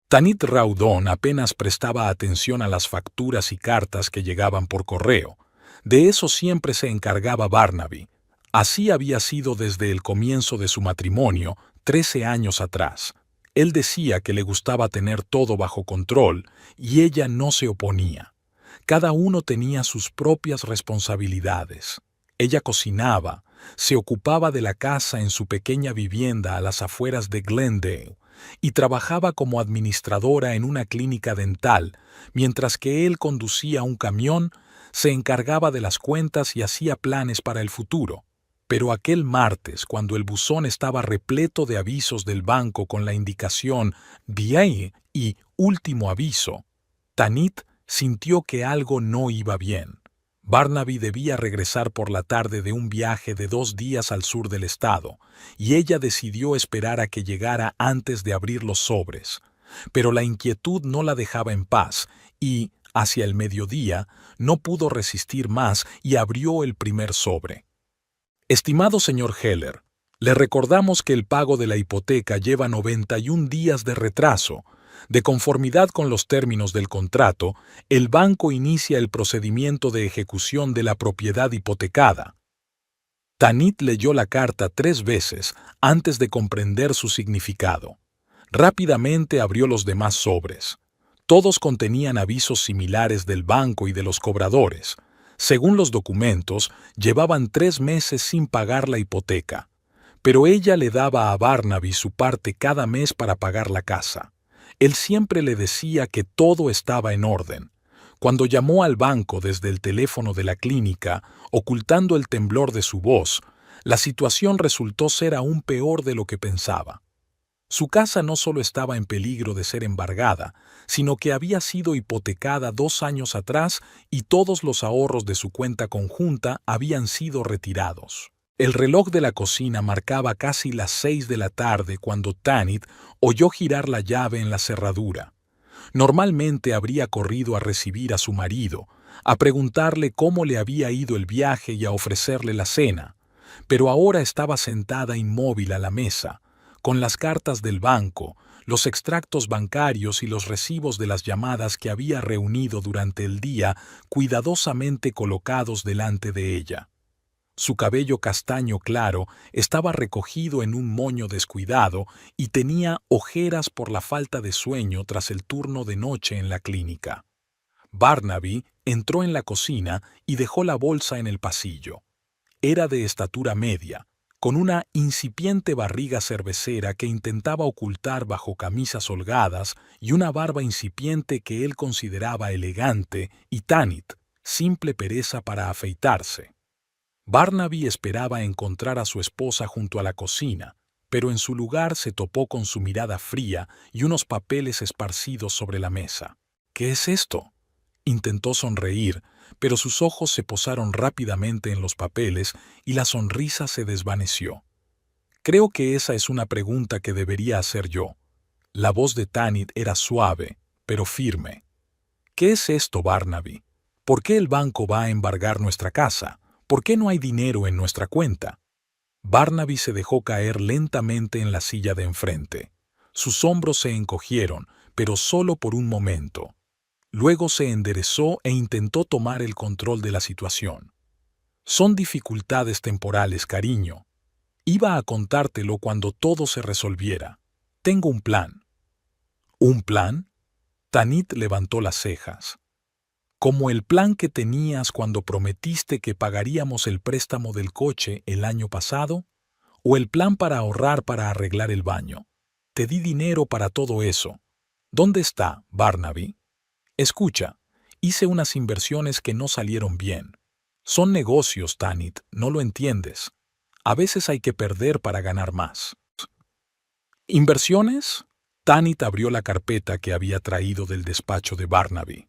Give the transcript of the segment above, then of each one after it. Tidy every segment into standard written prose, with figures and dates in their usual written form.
Tanit Raudon apenas prestaba atención a las facturas y cartas que llegaban por correo. De eso siempre se encargaba Barnaby. Así había sido desde el comienzo de su matrimonio, 13 años atrás. Él decía que le gustaba tener todo bajo control y ella no se oponía. Cada uno tenía sus propias responsabilidades. Ella cocinaba, se ocupaba de la casa en su pequeña vivienda a las afueras de Glendale y trabajaba como administradora en una clínica dental, mientras que él conducía un camión, se encargaba de las cuentas y hacía planes para el futuro. Pero aquel martes, cuando el buzón estaba repleto de avisos del banco con la indicación «Bien» y «Último aviso», Tanit sintió que algo no iba bien. Barnaby debía regresar por la tarde de un viaje de 2 días al sur del estado, y ella decidió esperar a que llegara antes de abrir los sobres. Pero la inquietud no la dejaba en paz, y, hacia el mediodía, no pudo resistir más y abrió el primer sobre. Estimado señor Heller, le recordamos que el pago de la hipoteca lleva 91 días de retraso. De conformidad con los términos del contrato, el banco inicia el procedimiento de ejecución de la propiedad hipotecada. Tanit leyó la carta 3 veces antes de comprender su significado. Rápidamente abrió los demás sobres. Todos contenían avisos similares del banco y de los cobradores. Según los documentos, llevaban 3 meses sin pagar la hipoteca. Pero ella le daba a Barnaby su parte cada mes para pagar la casa. Él siempre le decía que todo estaba en orden. Cuando llamó al banco desde el teléfono de la clínica, ocultando el temblor de su voz, la situación resultó ser aún peor de lo que pensaba. Su casa no solo estaba en peligro de ser embargada, sino que había sido hipotecada 2 años atrás y todos los ahorros de su cuenta conjunta habían sido retirados. El reloj de la cocina marcaba casi las 6 de la tarde cuando Tanit oyó girar la llave en la cerradura. Normalmente habría corrido a recibir a su marido, a preguntarle cómo le había ido el viaje y a ofrecerle la cena, pero ahora estaba sentada inmóvil a la mesa, con las cartas del banco, los extractos bancarios y los recibos de las llamadas que había reunido durante el día cuidadosamente colocados delante de ella. Su cabello castaño claro estaba recogido en un moño descuidado y tenía ojeras por la falta de sueño tras el turno de noche en la clínica. Barnaby entró en la cocina y dejó la bolsa en el pasillo. Era de estatura media, con una incipiente barriga cervecera que intentaba ocultar bajo camisas holgadas y una barba incipiente que él consideraba elegante y Tanit, simple pereza para afeitarse. Barnaby esperaba encontrar a su esposa junto a la cocina, pero en su lugar se topó con su mirada fría y unos papeles esparcidos sobre la mesa. ¿Qué es esto? Intentó sonreír, pero sus ojos se posaron rápidamente en los papeles y la sonrisa se desvaneció. Creo que esa es una pregunta que debería hacer yo. La voz de Tanit era suave, pero firme. ¿Qué es esto, Barnaby? ¿Por qué el banco va a embargar nuestra casa? ¿Por qué no hay dinero en nuestra cuenta? Barnaby se dejó caer lentamente en la silla de enfrente. Sus hombros se encogieron, pero solo por un momento. Luego se enderezó e intentó tomar el control de la situación. Son dificultades temporales, cariño. Iba a contártelo cuando todo se resolviera. Tengo un plan. ¿Un plan? Tanit levantó las cejas. ¿Como el plan que tenías cuando prometiste que pagaríamos el préstamo del coche el año pasado? ¿O el plan para ahorrar para arreglar el baño? Te di dinero para todo eso. ¿Dónde está, Barnaby? Escucha, hice unas inversiones que no salieron bien. Son negocios, Tanit, no lo entiendes. A veces hay que perder para ganar más. ¿Inversiones? Tanit abrió la carpeta que había traído del despacho de Barnaby.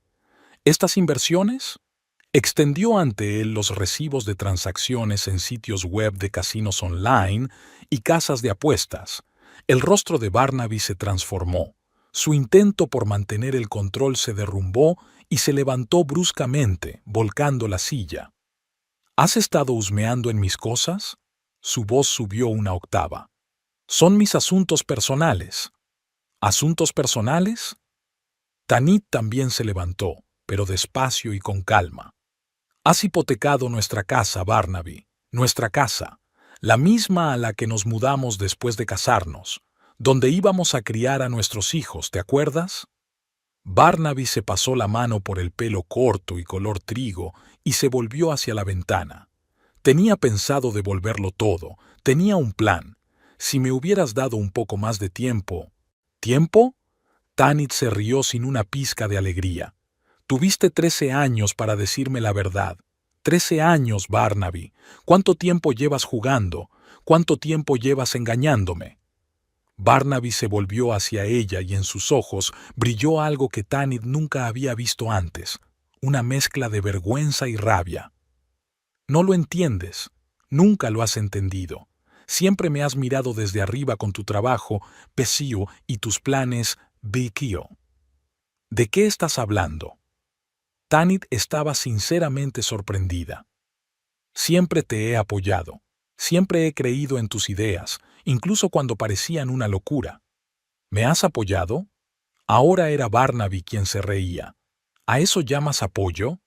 ¿Estas inversiones? Extendió ante él los recibos de transacciones en sitios web de casinos online y casas de apuestas. El rostro de Barnaby se transformó. Su intento por mantener el control se derrumbó y se levantó bruscamente, volcando la silla. ¿Has estado husmeando en mis cosas? Su voz subió una octava. Son mis asuntos personales. ¿Asuntos personales? Tanit también se levantó, pero despacio y con calma. Has hipotecado nuestra casa, Barnaby, nuestra casa, la misma a la que nos mudamos después de casarnos, donde íbamos a criar a nuestros hijos, ¿te acuerdas? Barnaby se pasó la mano por el pelo corto y color trigo y se volvió hacia la ventana. Tenía pensado devolverlo todo, tenía un plan. Si me hubieras dado un poco más de tiempo... ¿Tiempo? Tanit se rió sin una pizca de alegría. Tuviste 13 años para decirme la verdad. 13 años, Barnaby. ¿Cuánto tiempo llevas jugando? ¿Cuánto tiempo llevas engañándome? Barnaby se volvió hacia ella y en sus ojos brilló algo que Tanit nunca había visto antes, una mezcla de vergüenza y rabia. No lo entiendes, nunca lo has entendido. Siempre me has mirado desde arriba con tu trabajo, Pesio, y tus planes, Bikio. ¿De qué estás hablando? Tanit estaba sinceramente sorprendida. Siempre te he apoyado. Siempre he creído en tus ideas, incluso cuando parecían una locura. ¿Me has apoyado? Ahora era Barnaby quien se reía. ¿A eso llamas apoyo?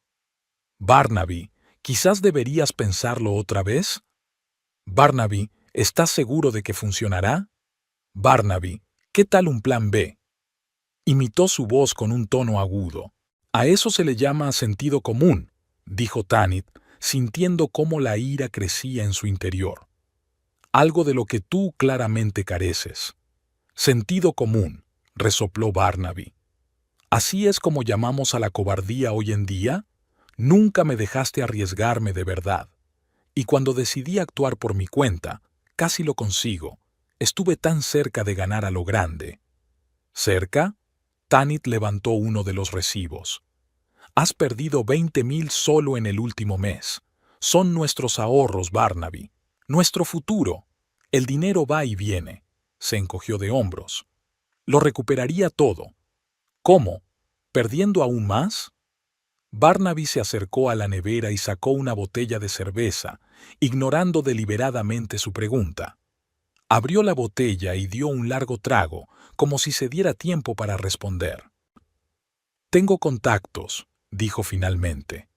Barnaby, quizás deberías pensarlo otra vez. Barnaby, ¿estás seguro de que funcionará? Barnaby, ¿qué tal un plan B? Imitó su voz con un tono agudo. A eso se le llama sentido común, dijo Tanit, sintiendo cómo la ira crecía en su interior. Algo de lo que tú claramente careces. Sentido común, resopló Barnaby. ¿Así es como llamamos a la cobardía hoy en día? Nunca me dejaste arriesgarme de verdad. Y cuando decidí actuar por mi cuenta, casi lo consigo. Estuve tan cerca de ganar a lo grande. ¿Cerca? Tanit levantó uno de los recibos. Has perdido 20,000 solo en el último mes. Son nuestros ahorros, Barnaby. Nuestro futuro. El dinero va y viene. Se encogió de hombros. Lo recuperaría todo. ¿Cómo? ¿Perdiendo aún más? Barnaby se acercó a la nevera y sacó una botella de cerveza, ignorando deliberadamente su pregunta. Abrió la botella y dio un largo trago, como si se diera tiempo para responder. Tengo contactos, dijo finalmente.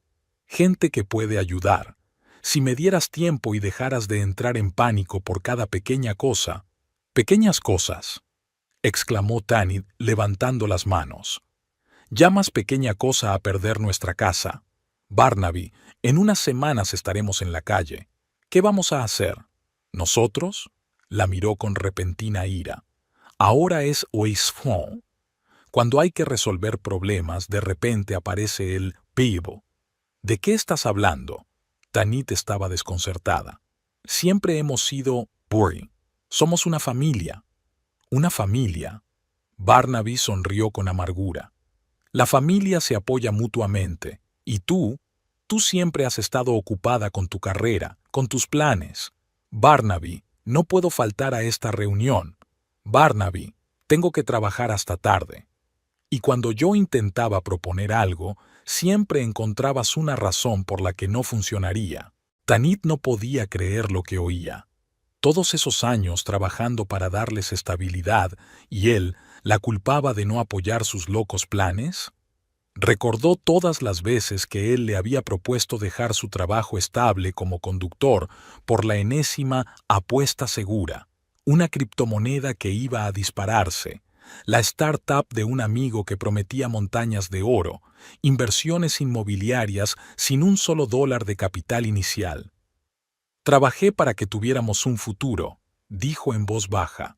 Gente que puede ayudar. Si me dieras tiempo y dejaras de entrar en pánico por cada pequeña cosa. Pequeñas cosas, exclamó Tanit levantando las manos. ¿Llamas pequeña cosa a perder nuestra casa? Barnaby, en unas semanas estaremos en la calle. ¿Qué vamos a hacer? ¿Nosotros? La miró con repentina ira. Ahora es Oisfond. Cuando hay que resolver problemas, de repente aparece el vivo. ¿De qué estás hablando? Tanit estaba desconcertada. Siempre hemos sido Bury. Somos una familia. ¿Una familia? Barnaby sonrió con amargura. La familia se apoya mutuamente. Y tú siempre has estado ocupada con tu carrera, con tus planes. Barnaby, no puedo faltar a esta reunión. Barnaby, tengo que trabajar hasta tarde. Y cuando yo intentaba proponer algo, siempre encontrabas una razón por la que no funcionaría. Tanit no podía creer lo que oía. Todos esos años trabajando para darles estabilidad, y él la culpaba de no apoyar sus locos planes. Recordó todas las veces que él le había propuesto dejar su trabajo estable como conductor por la enésima apuesta segura, una criptomoneda que iba a dispararse, la startup de un amigo que prometía montañas de oro, inversiones inmobiliarias sin un solo dólar de capital inicial. Trabajé para que tuviéramos un futuro, dijo en voz baja,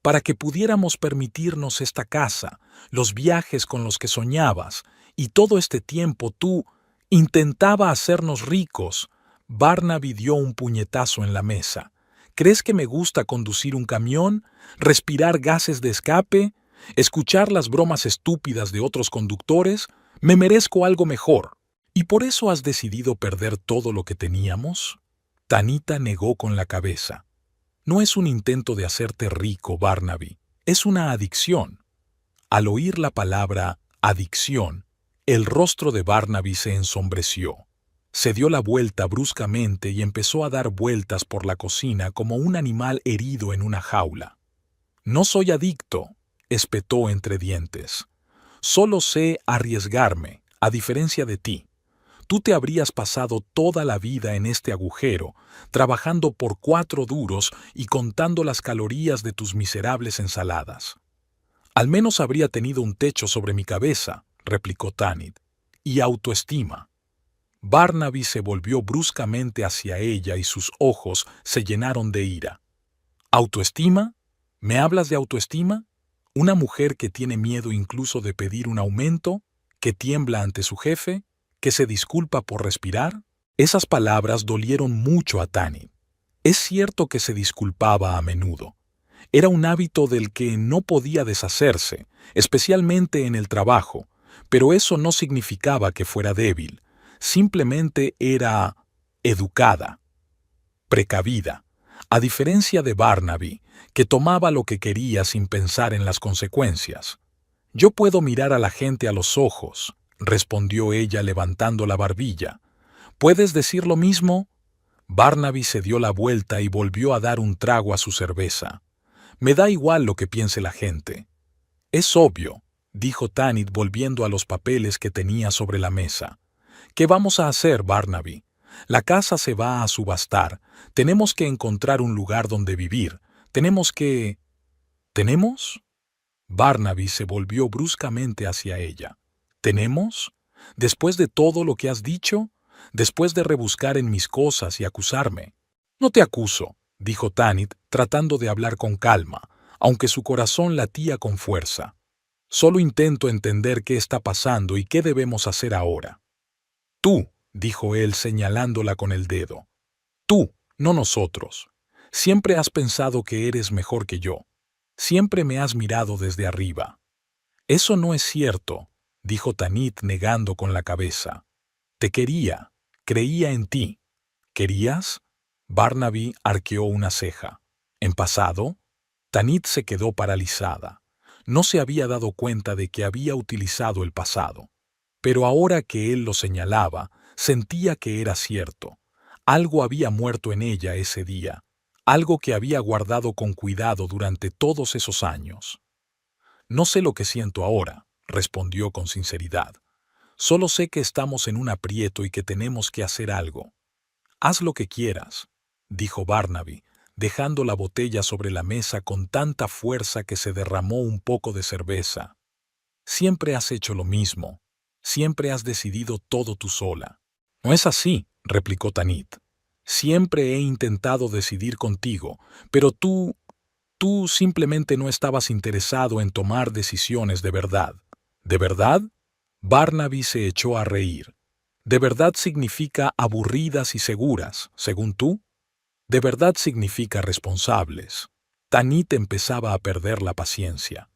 para que pudiéramos permitirnos esta casa, los viajes con los que soñabas, y todo este tiempo tú intentaba hacernos ricos. Barnaby dio un puñetazo en la mesa. ¿Crees que me gusta conducir un camión, respirar gases de escape, escuchar las bromas estúpidas de otros conductores? Me merezco algo mejor. ¿Y por eso has decidido perder todo lo que teníamos? Tanita negó con la cabeza. No es un intento de hacerte rico, Barnaby. Es una adicción. Al oír la palabra adicción, el rostro de Barnaby se ensombreció. Se dio la vuelta bruscamente y empezó a dar vueltas por la cocina como un animal herido en una jaula. No soy adicto, espetó entre dientes. Solo sé arriesgarme, a diferencia de ti. Tú te habrías pasado toda la vida en este agujero, trabajando por 4 duros y contando las calorías de tus miserables ensaladas. Al menos habría tenido un techo sobre mi cabeza, replicó Tanit, y autoestima. Barnaby se volvió bruscamente hacia ella y sus ojos se llenaron de ira. ¿Autoestima? ¿Me hablas de autoestima? ¿Una mujer que tiene miedo incluso de pedir un aumento? ¿Que tiembla ante su jefe? ¿Que se disculpa por respirar? Esas palabras dolieron mucho a Tanit. Es cierto que se disculpaba a menudo. Era un hábito del que no podía deshacerse, especialmente en el trabajo, pero eso no significaba que fuera débil. Simplemente era educada, precavida, a diferencia de Barnaby, que tomaba lo que quería sin pensar en las consecuencias. «Yo puedo mirar a la gente a los ojos», respondió ella levantando la barbilla. «¿Puedes decir lo mismo?» Barnaby se dio la vuelta y volvió a dar un trago a su cerveza. «Me da igual lo que piense la gente». «Es obvio», dijo Tanit volviendo a los papeles que tenía sobre la mesa. «¿Qué vamos a hacer, Barnaby? La casa se va a subastar. Tenemos que encontrar un lugar donde vivir. Tenemos que... ¿Tenemos?» Barnaby se volvió bruscamente hacia ella. ¿Tenemos? ¿Después de todo lo que has dicho? ¿Después de rebuscar en mis cosas y acusarme? «No te acuso», dijo Tanit, tratando de hablar con calma, aunque su corazón latía con fuerza. «Solo intento entender qué está pasando y qué debemos hacer ahora». «Tú», dijo él señalándola con el dedo. «Tú, no nosotros. Siempre has pensado que eres mejor que yo. Siempre me has mirado desde arriba». «Eso no es cierto», dijo Tanit negando con la cabeza. «Te quería, creía en ti». «¿Querías?» Barnaby arqueó una ceja. «¿En pasado?» Tanit se quedó paralizada. No se había dado cuenta de que había utilizado el pasado. Pero ahora que él lo señalaba, sentía que era cierto. Algo había muerto en ella ese día, algo que había guardado con cuidado durante todos esos años. «No sé lo que siento ahora», respondió con sinceridad. «Solo sé que estamos en un aprieto y que tenemos que hacer algo». «Haz lo que quieras», dijo Barnaby, dejando la botella sobre la mesa con tanta fuerza que se derramó un poco de cerveza. «Siempre has hecho lo mismo. Siempre has decidido todo tú sola». «No es así», replicó Tanit. «Siempre he intentado decidir contigo, pero tú simplemente no estabas interesado en tomar decisiones de verdad». «¿De verdad?» Barnaby se echó a reír. «¿De verdad significa aburridas y seguras, según tú?» «De verdad significa responsables». Tanit empezaba a perder la paciencia.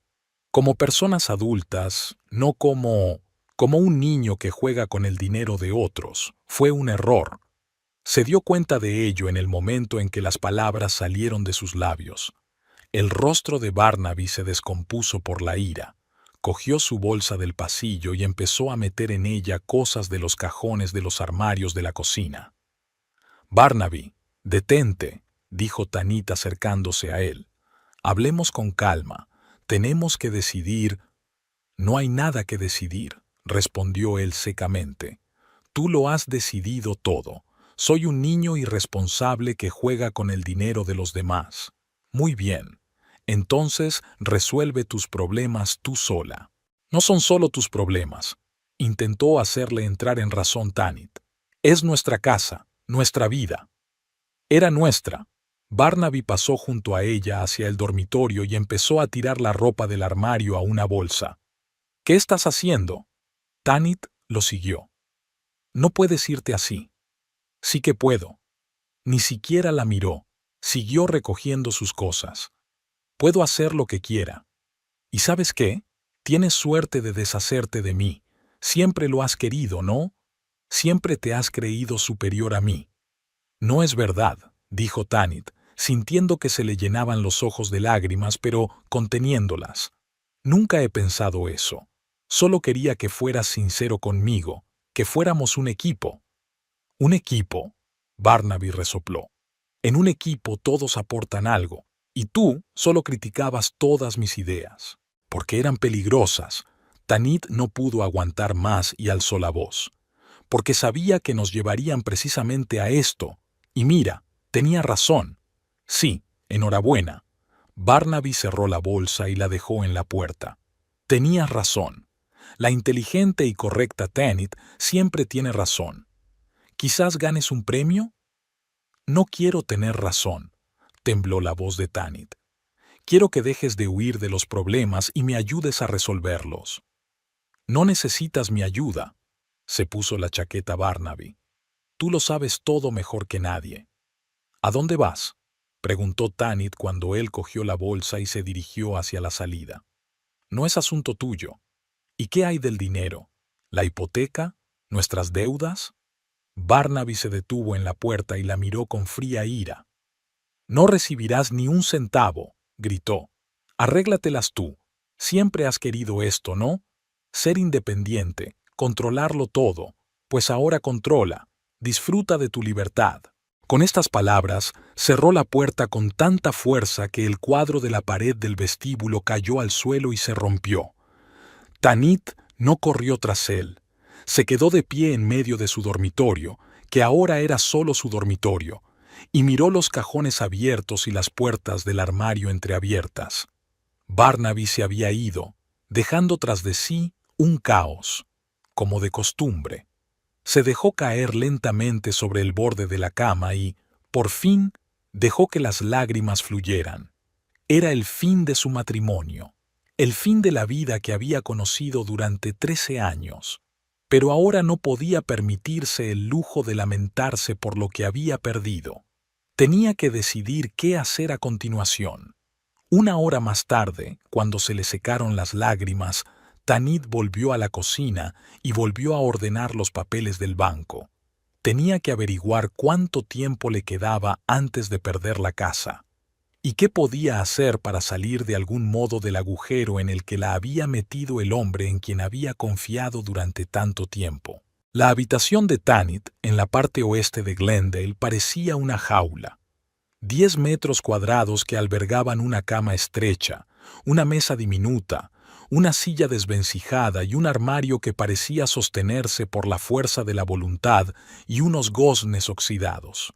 «Como personas adultas, no como un niño que juega con el dinero de otros. Fue un error». Se dio cuenta de ello en el momento en que las palabras salieron de sus labios. El rostro de Barnaby se descompuso por la ira. Cogió su bolsa del pasillo y empezó a meter en ella cosas de los cajones de los armarios de la cocina. «Barnaby, detente», dijo Tanit acercándose a él. «Hablemos con calma. Tenemos que decidir». «No hay nada que decidir», respondió él secamente. «Tú lo has decidido todo. Soy un niño irresponsable que juega con el dinero de los demás». «Muy bien. Entonces resuelve tus problemas tú sola». «No son solo tus problemas», intentó hacerle entrar en razón Tanit. «Es nuestra casa, nuestra vida». Era nuestra. Barnaby pasó junto a ella hacia el dormitorio y empezó a tirar la ropa del armario a una bolsa. «¿Qué estás haciendo?» Tanit lo siguió. «No puedes irte así». «Sí que puedo». Ni siquiera la miró. Siguió recogiendo sus cosas. «Puedo hacer lo que quiera. ¿Y sabes qué? Tienes suerte de deshacerte de mí. Siempre lo has querido, ¿no? Siempre te has creído superior a mí». «No es verdad», dijo Tanit, sintiendo que se le llenaban los ojos de lágrimas, pero conteniéndolas. «Nunca he pensado eso. Solo quería que fueras sincero conmigo, que fuéramos un equipo». «¿Un equipo?», Barnaby resopló. «En un equipo todos aportan algo, y tú solo criticabas todas mis ideas». porque eran peligrosas. Tanit no pudo aguantar más y alzó la voz, porque sabía que nos llevarían precisamente a esto. Y mira, tenía razón. Sí, enhorabuena. Barnaby cerró la bolsa y la dejó en la puerta. Tenías razón. La inteligente y correcta Tanit siempre tiene razón. ¿Quizás ganes un premio? No quiero tener razón, tembló la voz de Tanit. Quiero que dejes de huir de los problemas y me ayudes a resolverlos. No necesitas mi ayuda, se puso la chaqueta Barnaby. Tú lo sabes todo mejor que nadie. ¿A dónde vas?, preguntó Tanit cuando él cogió la bolsa y se dirigió hacia la salida. No es asunto tuyo. ¿Y qué hay del dinero? ¿La hipoteca? ¿Nuestras deudas? Barnaby se detuvo en la puerta y la miró con fría ira. No recibirás ni un centavo, gritó. Arréglatelas tú. Siempre has querido esto, ¿no? Ser independiente, controlarlo todo, pues ahora controla. Disfruta de tu libertad. Con estas palabras, cerró la puerta con tanta fuerza que el cuadro de la pared del vestíbulo cayó al suelo y se rompió. Tanit no corrió tras él. Se quedó de pie en medio de su dormitorio, que ahora era solo su dormitorio, y miró los cajones abiertos y las puertas del armario entreabiertas. Barnaby se había ido, dejando tras de sí un caos, como de costumbre. Se dejó caer lentamente sobre el borde de la cama y, por fin, dejó que las lágrimas fluyeran. Era el fin de su matrimonio, el fin de la vida que había conocido durante 13 años. Pero ahora no podía permitirse el lujo de lamentarse por lo que había perdido. Tenía que decidir qué hacer a continuación. Una hora más tarde, cuando se le secaron las lágrimas, Tanit volvió a la cocina y volvió a ordenar los papeles del banco. Tenía que averiguar cuánto tiempo le quedaba antes de perder la casa. ¿Y qué podía hacer para salir de algún modo del agujero en el que la había metido el hombre en quien había confiado durante tanto tiempo? La habitación de Tanit, en la parte oeste de Glendale, parecía una jaula. 10 metros cuadrados que albergaban una cama estrecha, una mesa diminuta, una silla desvencijada y un armario que parecía sostenerse por la fuerza de la voluntad y unos goznes oxidados.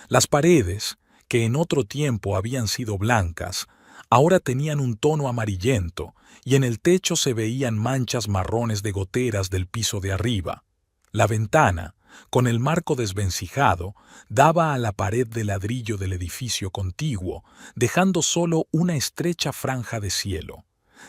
Las paredes, que en otro tiempo habían sido blancas, ahora tenían un tono amarillento y en el techo se veían manchas marrones de goteras del piso de arriba. La ventana, con el marco desvencijado, daba a la pared de ladrillo del edificio contiguo, dejando solo una estrecha franja de cielo.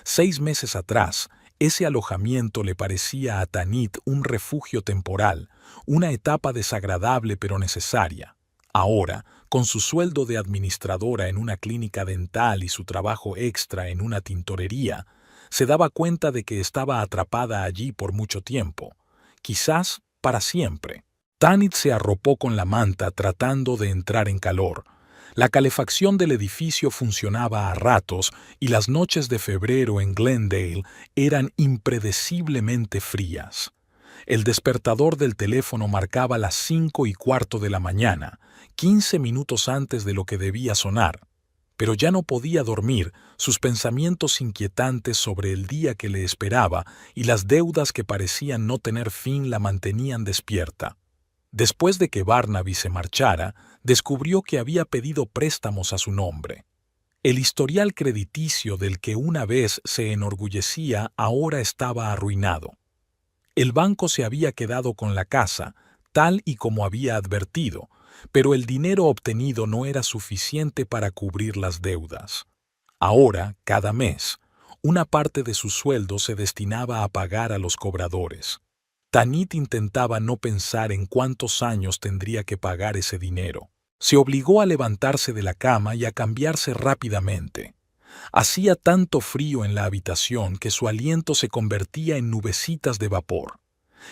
6 meses atrás, ese alojamiento le parecía a Tanit un refugio temporal, una etapa desagradable pero necesaria. Ahora, con su sueldo de administradora en una clínica dental y su trabajo extra en una tintorería, se daba cuenta de que estaba atrapada allí por mucho tiempo, quizás para siempre. Tanit se arropó con la manta tratando de entrar en calor. La calefacción del edificio funcionaba a ratos y las noches de febrero en Glendale eran impredeciblemente frías. El despertador del teléfono marcaba las 5:15 de la mañana, 15 minutos antes de lo que debía sonar. Pero ya no podía dormir, sus pensamientos inquietantes sobre el día que le esperaba y las deudas que parecían no tener fin la mantenían despierta. Después de que Barnaby se marchara, descubrió que había pedido préstamos a su nombre. El historial crediticio del que una vez se enorgullecía ahora estaba arruinado. El banco se había quedado con la casa, tal y como había advertido, pero el dinero obtenido no era suficiente para cubrir las deudas. Ahora, cada mes, una parte de su sueldo se destinaba a pagar a los cobradores. Tanit intentaba no pensar en cuántos años tendría que pagar ese dinero. Se obligó a levantarse de la cama y a cambiarse rápidamente. Hacía tanto frío en la habitación que su aliento se convertía en nubecitas de vapor.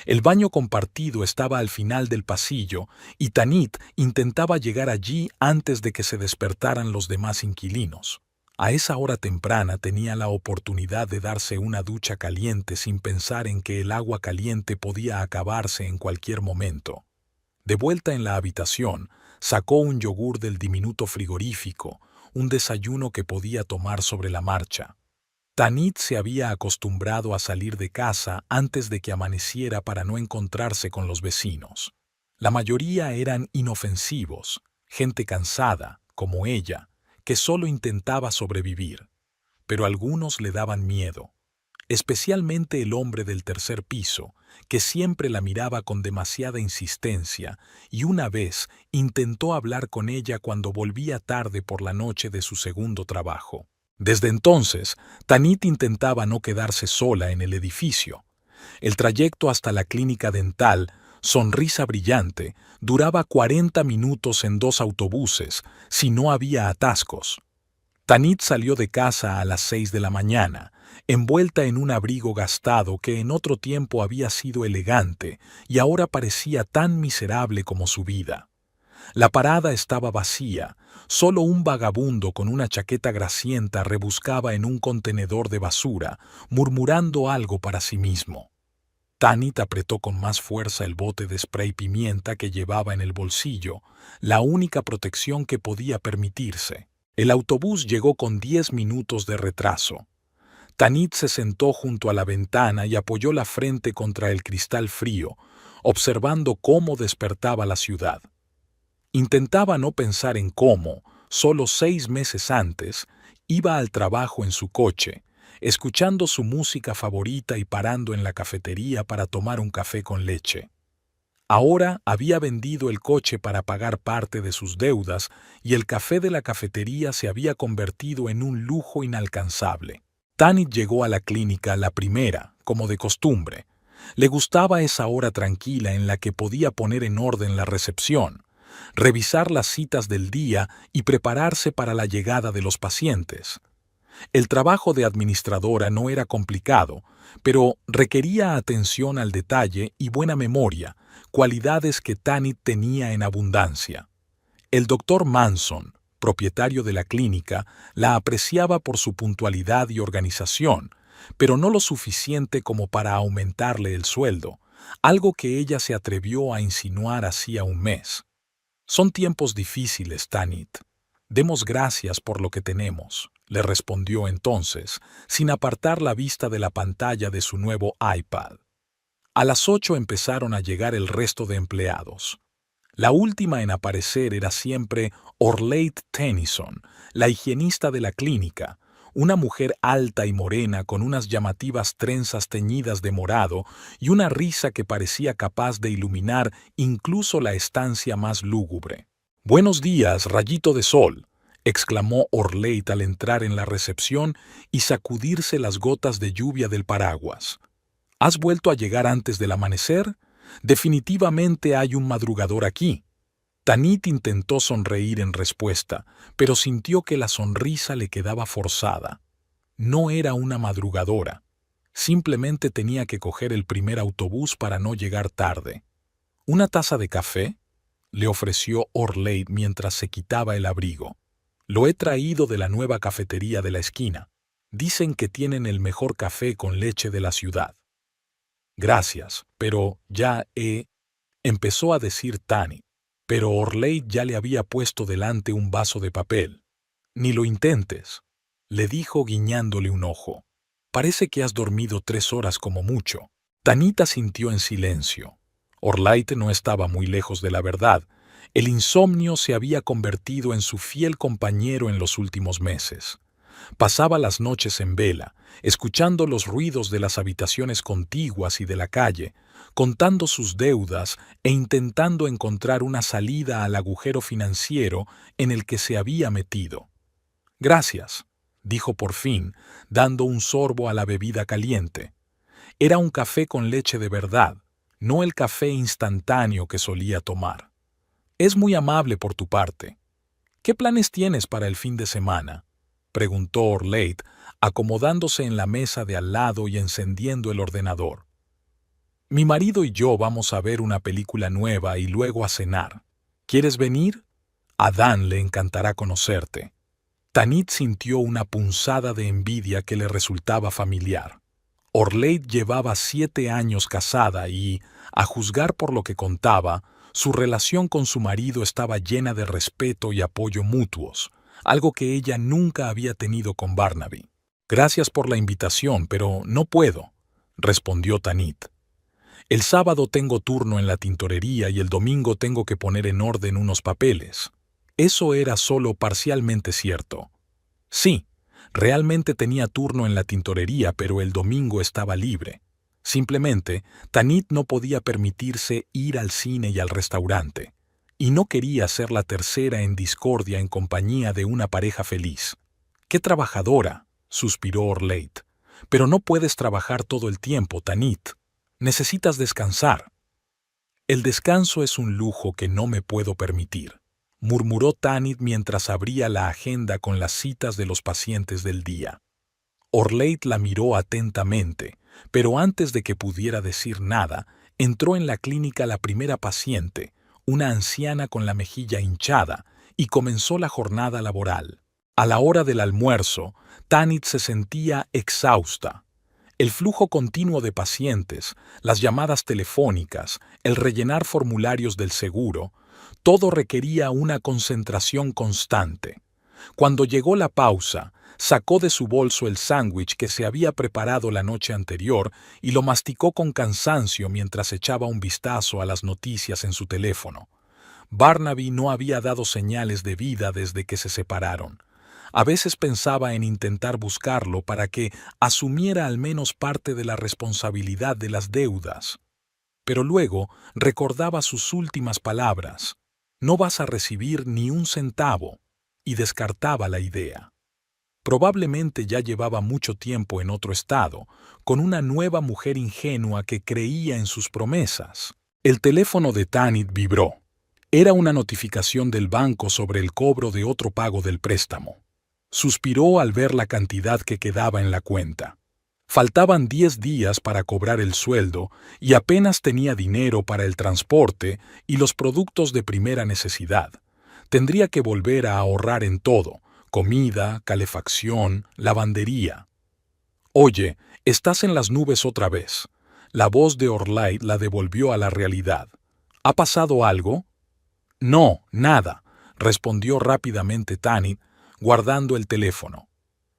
El baño compartido estaba al final del pasillo y Tanit intentaba llegar allí antes de que se despertaran los demás inquilinos. A esa hora temprana tenía la oportunidad de darse una ducha caliente sin pensar en que el agua caliente podía acabarse en cualquier momento. De vuelta en la habitación, sacó un yogur del diminuto frigorífico, un desayuno que podía tomar sobre la marcha. Tanit se había acostumbrado a salir de casa antes de que amaneciera para no encontrarse con los vecinos. La mayoría eran inofensivos, gente cansada, como ella, que solo intentaba sobrevivir. Pero algunos le daban miedo, especialmente el hombre del tercer piso, que siempre la miraba con demasiada insistencia y una vez intentó hablar con ella cuando volvía tarde por la noche de su segundo trabajo. Desde entonces, Tanit intentaba no quedarse sola en el edificio. El trayecto hasta la clínica dental, Sonrisa Brillante, duraba 40 minutos en 2 autobuses, si no había atascos. Tanit salió de casa a las 6 de la mañana, envuelta en un abrigo gastado que en otro tiempo había sido elegante y ahora parecía tan miserable como su vida. La parada estaba vacía, solo un vagabundo con una chaqueta grasienta rebuscaba en un contenedor de basura, murmurando algo para sí mismo. Tanit apretó con más fuerza el bote de spray pimienta que llevaba en el bolsillo, la única protección que podía permitirse. El autobús llegó con 10 minutos de retraso. Tanit se sentó junto a la ventana y apoyó la frente contra el cristal frío, observando cómo despertaba la ciudad. Intentaba no pensar en cómo, solo 6 meses antes, iba al trabajo en su coche, escuchando su música favorita y parando en la cafetería para tomar un café con leche. Ahora había vendido el coche para pagar parte de sus deudas y el café de la cafetería se había convertido en un lujo inalcanzable. Tanit llegó a la clínica la primera, como de costumbre. Le gustaba esa hora tranquila en la que podía poner en orden la recepción, revisar las citas del día y prepararse para la llegada de los pacientes. El trabajo de administradora no era complicado, pero requería atención al detalle y buena memoria, cualidades que Tanit tenía en abundancia. El doctor Manson, propietario de la clínica, la apreciaba por su puntualidad y organización, pero no lo suficiente como para aumentarle el sueldo, algo que ella se atrevió a insinuar hacía un mes. «Son tiempos difíciles, Tanit. Demos gracias por lo que tenemos», le respondió entonces, sin apartar la vista de la pantalla de su nuevo iPad. A las 8 empezaron a llegar el resto de empleados. La última en aparecer era siempre Orlate Tennyson, la higienista de la clínica, una mujer alta y morena con unas llamativas trenzas teñidas de morado y una risa que parecía capaz de iluminar incluso la estancia más lúgubre. «Buenos días, rayito de sol», exclamó Orlate al entrar en la recepción y sacudirse las gotas de lluvia del paraguas. «¿Has vuelto a llegar antes del amanecer? Definitivamente hay un madrugador aquí». Tanit intentó sonreír en respuesta, pero sintió que la sonrisa le quedaba forzada. No era una madrugadora. Simplemente tenía que coger el primer autobús para no llegar tarde. «¿Una taza de café?», le ofreció Orlate mientras se quitaba el abrigo. «Lo he traído de la nueva cafetería de la esquina. Dicen que tienen el mejor café con leche de la ciudad». «Gracias, pero ya he...», empezó a decir Tanit, pero Orlate ya le había puesto delante un vaso de papel. «Ni lo intentes», le dijo guiñándole un ojo. «Parece que has dormido 3 horas como mucho». Tanit asintió en silencio. Orlate no estaba muy lejos de la verdad. El insomnio se había convertido en su fiel compañero en los últimos meses. Pasaba las noches en vela, escuchando los ruidos de las habitaciones contiguas y de la calle, contando sus deudas e intentando encontrar una salida al agujero financiero en el que se había metido. «Gracias», dijo por fin, dando un sorbo a la bebida caliente. Era un café con leche de verdad, no el café instantáneo que solía tomar. «Es muy amable por tu parte. ¿Qué planes tienes para el fin de semana?», preguntó Orlate, acomodándose en la mesa de al lado y encendiendo el ordenador. «Mi marido y yo vamos a ver una película nueva y luego a cenar. ¿Quieres venir? A Dan le encantará conocerte». Tanit sintió una punzada de envidia que le resultaba familiar. Orlate llevaba 7 años casada y, a juzgar por lo que contaba, su relación con su marido estaba llena de respeto y apoyo mutuos, algo que ella nunca había tenido con Barnaby. Gracias por la invitación, pero no puedo, respondió Tanit. El sábado tengo turno en la tintorería y el domingo tengo que poner en orden unos papeles. Eso era solo parcialmente cierto. Sí, realmente tenía turno en la tintorería, pero el domingo estaba libre. Simplemente, Tanit no podía permitirse ir al cine y al restaurante, y no quería ser la tercera en discordia en compañía de una pareja feliz. ¡Qué trabajadora!, suspiró Orleit. Pero no puedes trabajar todo el tiempo, Tanit. Necesitas descansar. El descanso es un lujo que no me puedo permitir, murmuró Tanit mientras abría la agenda con las citas de los pacientes del día. Orleit la miró atentamente, pero antes de que pudiera decir nada, entró en la clínica la primera paciente, una anciana con la mejilla hinchada, y comenzó la jornada laboral. A la hora del almuerzo, Tanit se sentía exhausta. El flujo continuo de pacientes, las llamadas telefónicas, el rellenar formularios del seguro, todo requería una concentración constante. Cuando llegó la pausa, sacó de su bolso el sándwich que se había preparado la noche anterior y lo masticó con cansancio mientras echaba un vistazo a las noticias en su teléfono. Barnaby no había dado señales de vida desde que se separaron. A veces pensaba en intentar buscarlo para que asumiera al menos parte de la responsabilidad de las deudas. Pero luego recordaba sus últimas palabras: «No vas a recibir ni un centavo», y descartaba la idea. Probablemente ya llevaba mucho tiempo en otro estado, con una nueva mujer ingenua que creía en sus promesas. El teléfono de Tanit vibró. Era una notificación del banco sobre el cobro de otro pago del préstamo. Suspiró al ver la cantidad que quedaba en la cuenta. Faltaban 10 días para cobrar el sueldo y apenas tenía dinero para el transporte y los productos de primera necesidad. Tendría que volver a ahorrar en todo: comida, calefacción, lavandería. «Oye, estás en las nubes otra vez». La voz de Orleit la devolvió a la realidad. «¿Ha pasado algo?» «No, nada», respondió rápidamente Tanit, guardando el teléfono.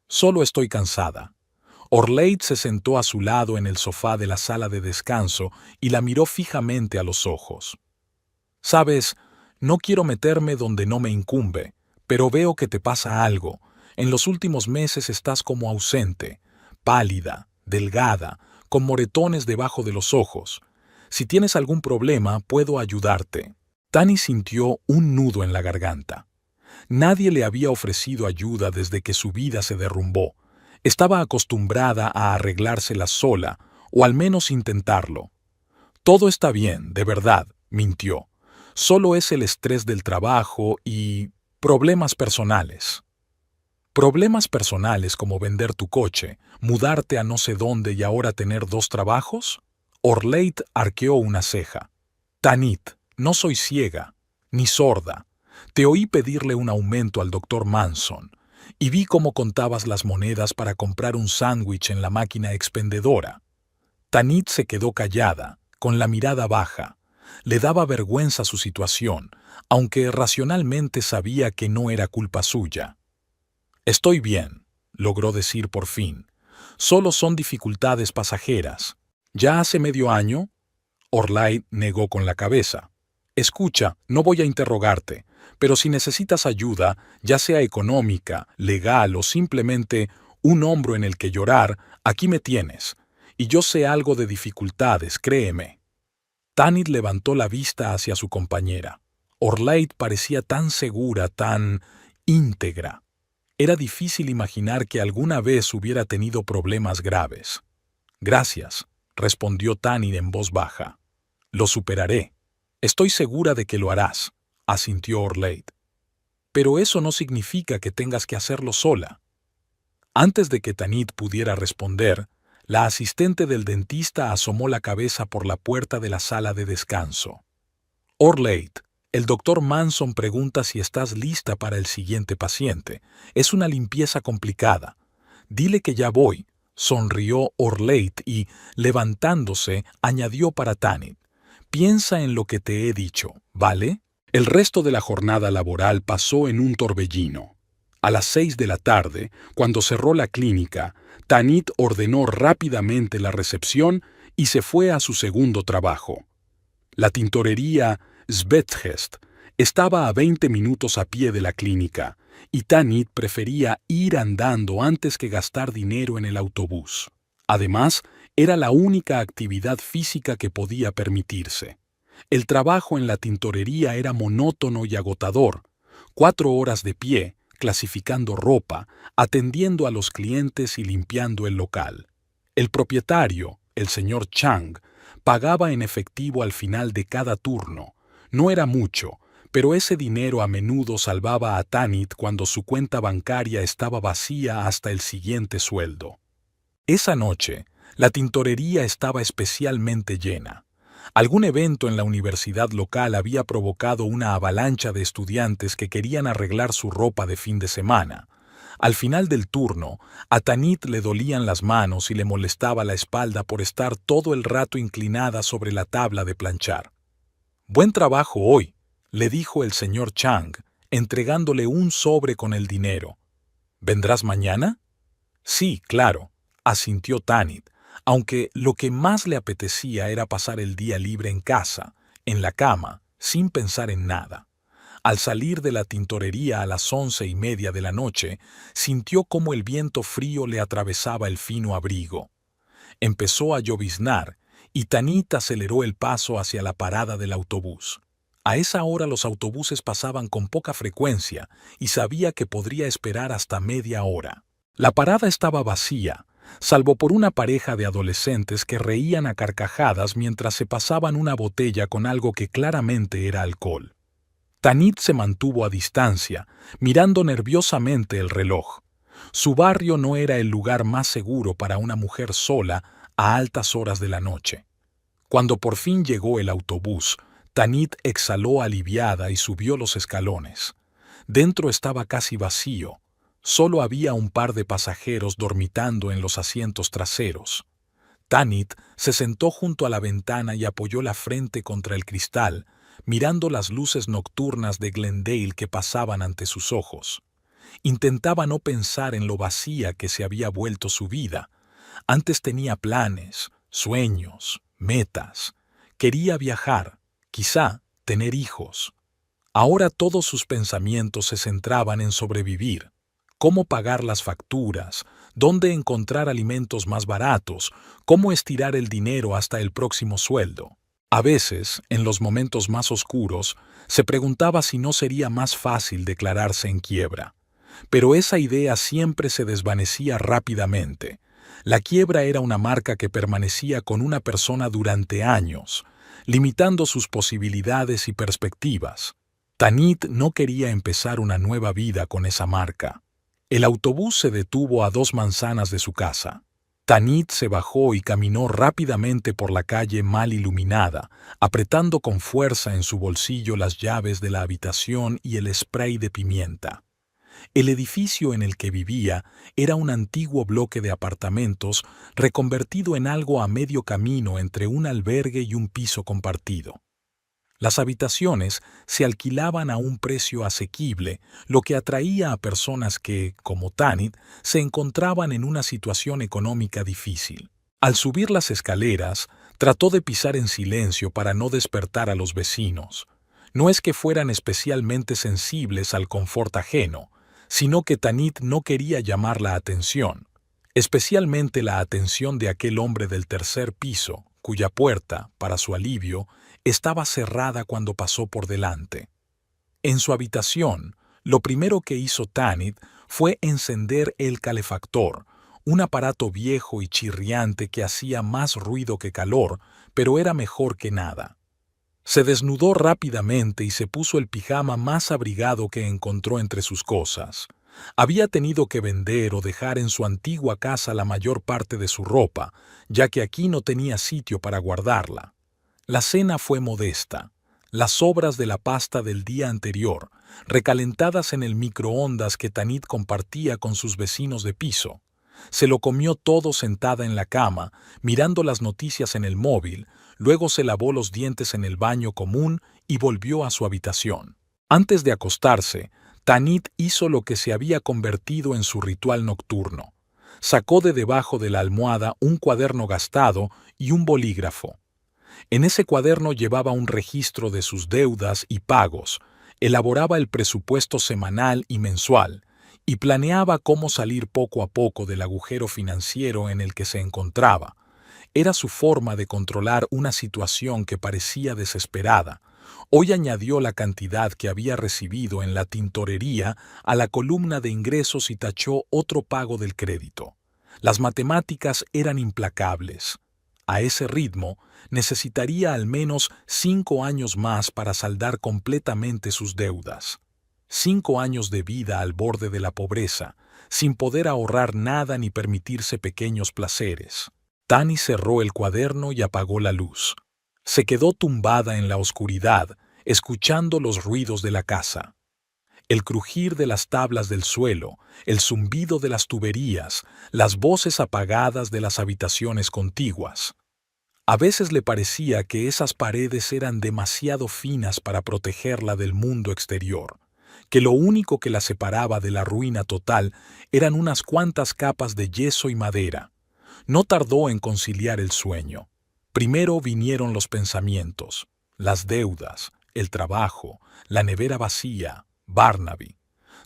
«Solo estoy cansada». Orleit se sentó a su lado en el sofá de la sala de descanso y la miró fijamente a los ojos. «Sabes, no quiero meterme donde no me incumbe, pero veo que te pasa algo. En los últimos meses estás como ausente, pálida, delgada, con moretones debajo de los ojos. Si tienes algún problema, puedo ayudarte». Tanit sintió un nudo en la garganta. Nadie le había ofrecido ayuda desde que su vida se derrumbó. Estaba acostumbrada a arreglársela sola, o al menos intentarlo. «Todo está bien, de verdad», mintió. «Solo es el estrés del trabajo y problemas personales». «¿Problemas personales como vender tu coche, mudarte a no sé dónde y ahora tener 2 trabajos?» Orleit arqueó una ceja. «Tanit, no soy ciega, ni sorda. Te oí pedirle un aumento al doctor Manson y vi cómo contabas las monedas para comprar un sándwich en la máquina expendedora». Tanit se quedó callada, con la mirada baja. Le daba vergüenza su situación, aunque racionalmente sabía que no era culpa suya. «Estoy bien», logró decir por fin. «Solo son dificultades pasajeras». «¿Ya hace medio año?» Orleit negó con la cabeza. «Escucha, no voy a interrogarte, pero si necesitas ayuda, ya sea económica, legal o simplemente un hombro en el que llorar, aquí me tienes. Y yo sé algo de dificultades, créeme». Tanit levantó la vista hacia su compañera. Orleit parecía tan segura, tan íntegra. Era difícil imaginar que alguna vez hubiera tenido problemas graves. «Gracias», respondió Tanit en voz baja. «Lo superaré». «Estoy segura de que lo harás», asintió Orleit. «Pero eso no significa que tengas que hacerlo sola». Antes de que Tanit pudiera responder, la asistente del dentista asomó la cabeza por la puerta de la sala de descanso. «Orleit, el doctor Manson pregunta si estás lista para el siguiente paciente. Es una limpieza complicada». «Dile que ya voy», sonrió Orleit y, levantándose, añadió para Tanit: «Piensa en lo que te he dicho, ¿vale?». El resto de la jornada laboral pasó en un torbellino. A las 6 de la tarde, cuando cerró la clínica, Tanit ordenó rápidamente la recepción y se fue a su segundo trabajo. La tintorería Svethest estaba a 20 minutos a pie de la clínica, y Tanit prefería ir andando antes que gastar dinero en el autobús. Además, era la única actividad física que podía permitirse. El trabajo en la tintorería era monótono y agotador. 4 horas de pie, clasificando ropa, atendiendo a los clientes y limpiando el local. El propietario, el señor Chang, pagaba en efectivo al final de cada turno. No era mucho, pero ese dinero a menudo salvaba a Tanit cuando su cuenta bancaria estaba vacía hasta el siguiente sueldo. Esa noche, la tintorería estaba especialmente llena. Algún evento en la universidad local había provocado una avalancha de estudiantes que querían arreglar su ropa de fin de semana. Al final del turno, a Tanit le dolían las manos y le molestaba la espalda por estar todo el rato inclinada sobre la tabla de planchar. «Buen trabajo hoy», le dijo el señor Chang, entregándole un sobre con el dinero. «¿Vendrás mañana?» «Sí, claro», asintió Tanit, aunque lo que más le apetecía era pasar el día libre en casa, en la cama, sin pensar en nada. Al salir de la tintorería a las 11:30 de la noche, sintió cómo el viento frío le atravesaba el fino abrigo. Empezó a lloviznar y Tanit aceleró el paso hacia la parada del autobús. A esa hora los autobuses pasaban con poca frecuencia y sabía que podría esperar hasta media hora. La parada estaba vacía, salvo por una pareja de adolescentes que reían a carcajadas mientras se pasaban una botella con algo que claramente era alcohol. Tanit se mantuvo a distancia, mirando nerviosamente el reloj. Su barrio no era el lugar más seguro para una mujer sola a altas horas de la noche. Cuando por fin llegó el autobús, Tanit exhaló aliviada y subió los escalones. Dentro estaba casi vacío. Solo había un par de pasajeros dormitando en los asientos traseros. Tanit se sentó junto a la ventana y apoyó la frente contra el cristal, mirando las luces nocturnas de Glendale que pasaban ante sus ojos. Intentaba no pensar en lo vacía que se había vuelto su vida. Antes tenía planes, sueños, metas. Quería viajar, quizá tener hijos. Ahora todos sus pensamientos se centraban en sobrevivir. Cómo pagar las facturas, dónde encontrar alimentos más baratos, cómo estirar el dinero hasta el próximo sueldo. A veces, en los momentos más oscuros, se preguntaba si no sería más fácil declararse en quiebra. Pero esa idea siempre se desvanecía rápidamente. La quiebra era una marca que permanecía con una persona durante años, limitando sus posibilidades y perspectivas. Tanit no quería empezar una nueva vida con esa marca. El autobús se detuvo a 2 manzanas de su casa. Tanit se bajó y caminó rápidamente por la calle mal iluminada, apretando con fuerza en su bolsillo las llaves de la habitación y el spray de pimienta. El edificio en el que vivía era un antiguo bloque de apartamentos reconvertido en algo a medio camino entre un albergue y un piso compartido. Las habitaciones se alquilaban a un precio asequible, lo que atraía a personas que, como Tanit, se encontraban en una situación económica difícil. Al subir las escaleras, trató de pisar en silencio para no despertar a los vecinos. No es que fueran especialmente sensibles al confort ajeno, sino que Tanit no quería llamar la atención, especialmente la atención de aquel hombre del tercer piso, cuya puerta, para su alivio, estaba cerrada cuando pasó por delante. En su habitación, lo primero que hizo Tanit fue encender el calefactor, un aparato viejo y chirriante que hacía más ruido que calor, pero era mejor que nada. Se desnudó rápidamente y se puso el pijama más abrigado que encontró entre sus cosas. Había tenido que vender o dejar en su antigua casa la mayor parte de su ropa, ya que aquí no tenía sitio para guardarla. La cena fue modesta. Las sobras de la pasta del día anterior, recalentadas en el microondas que Tanit compartía con sus vecinos de piso. Se lo comió todo sentada en la cama, mirando las noticias en el móvil, luego se lavó los dientes en el baño común y volvió a su habitación. Antes de acostarse, Tanit hizo lo que se había convertido en su ritual nocturno. Sacó de debajo de la almohada un cuaderno gastado y un bolígrafo. En ese cuaderno llevaba un registro de sus deudas y pagos, elaboraba el presupuesto semanal y mensual, y planeaba cómo salir poco a poco del agujero financiero en el que se encontraba. Era su forma de controlar una situación que parecía desesperada. Hoy añadió la cantidad que había recibido en la tintorería a la columna de ingresos y tachó otro pago del crédito. Las matemáticas eran implacables. A ese ritmo, necesitaría al menos 5 años más para saldar completamente sus deudas. 5 años de vida al borde de la pobreza, sin poder ahorrar nada ni permitirse pequeños placeres. Tani cerró el cuaderno y apagó la luz. Se quedó tumbada en la oscuridad, escuchando los ruidos de la casa. El crujir de las tablas del suelo, el zumbido de las tuberías, las voces apagadas de las habitaciones contiguas. A veces le parecía que esas paredes eran demasiado finas para protegerla del mundo exterior, que lo único que la separaba de la ruina total eran unas cuantas capas de yeso y madera. No tardó en conciliar el sueño. Primero vinieron los pensamientos, las deudas, el trabajo, la nevera vacía, Barnaby.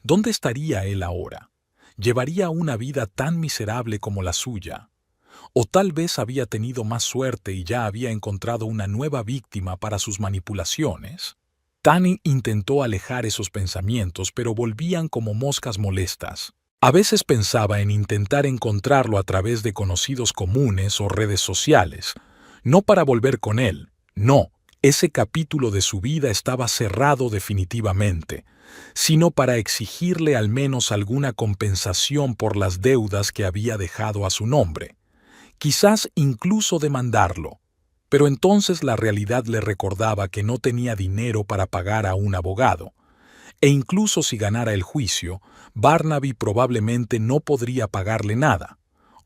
¿Dónde estaría él ahora? ¿Llevaría una vida tan miserable como la suya? ¿O tal vez había tenido más suerte y ya había encontrado una nueva víctima para sus manipulaciones? Tani intentó alejar esos pensamientos, pero volvían como moscas molestas. A veces pensaba en intentar encontrarlo a través de conocidos comunes o redes sociales, no para volver con él, no, ese capítulo de su vida estaba cerrado definitivamente, sino para exigirle al menos alguna compensación por las deudas que había dejado a su nombre. Quizás incluso demandarlo, pero entonces la realidad le recordaba que no tenía dinero para pagar a un abogado, e incluso si ganara el juicio, Barnaby probablemente no podría pagarle nada,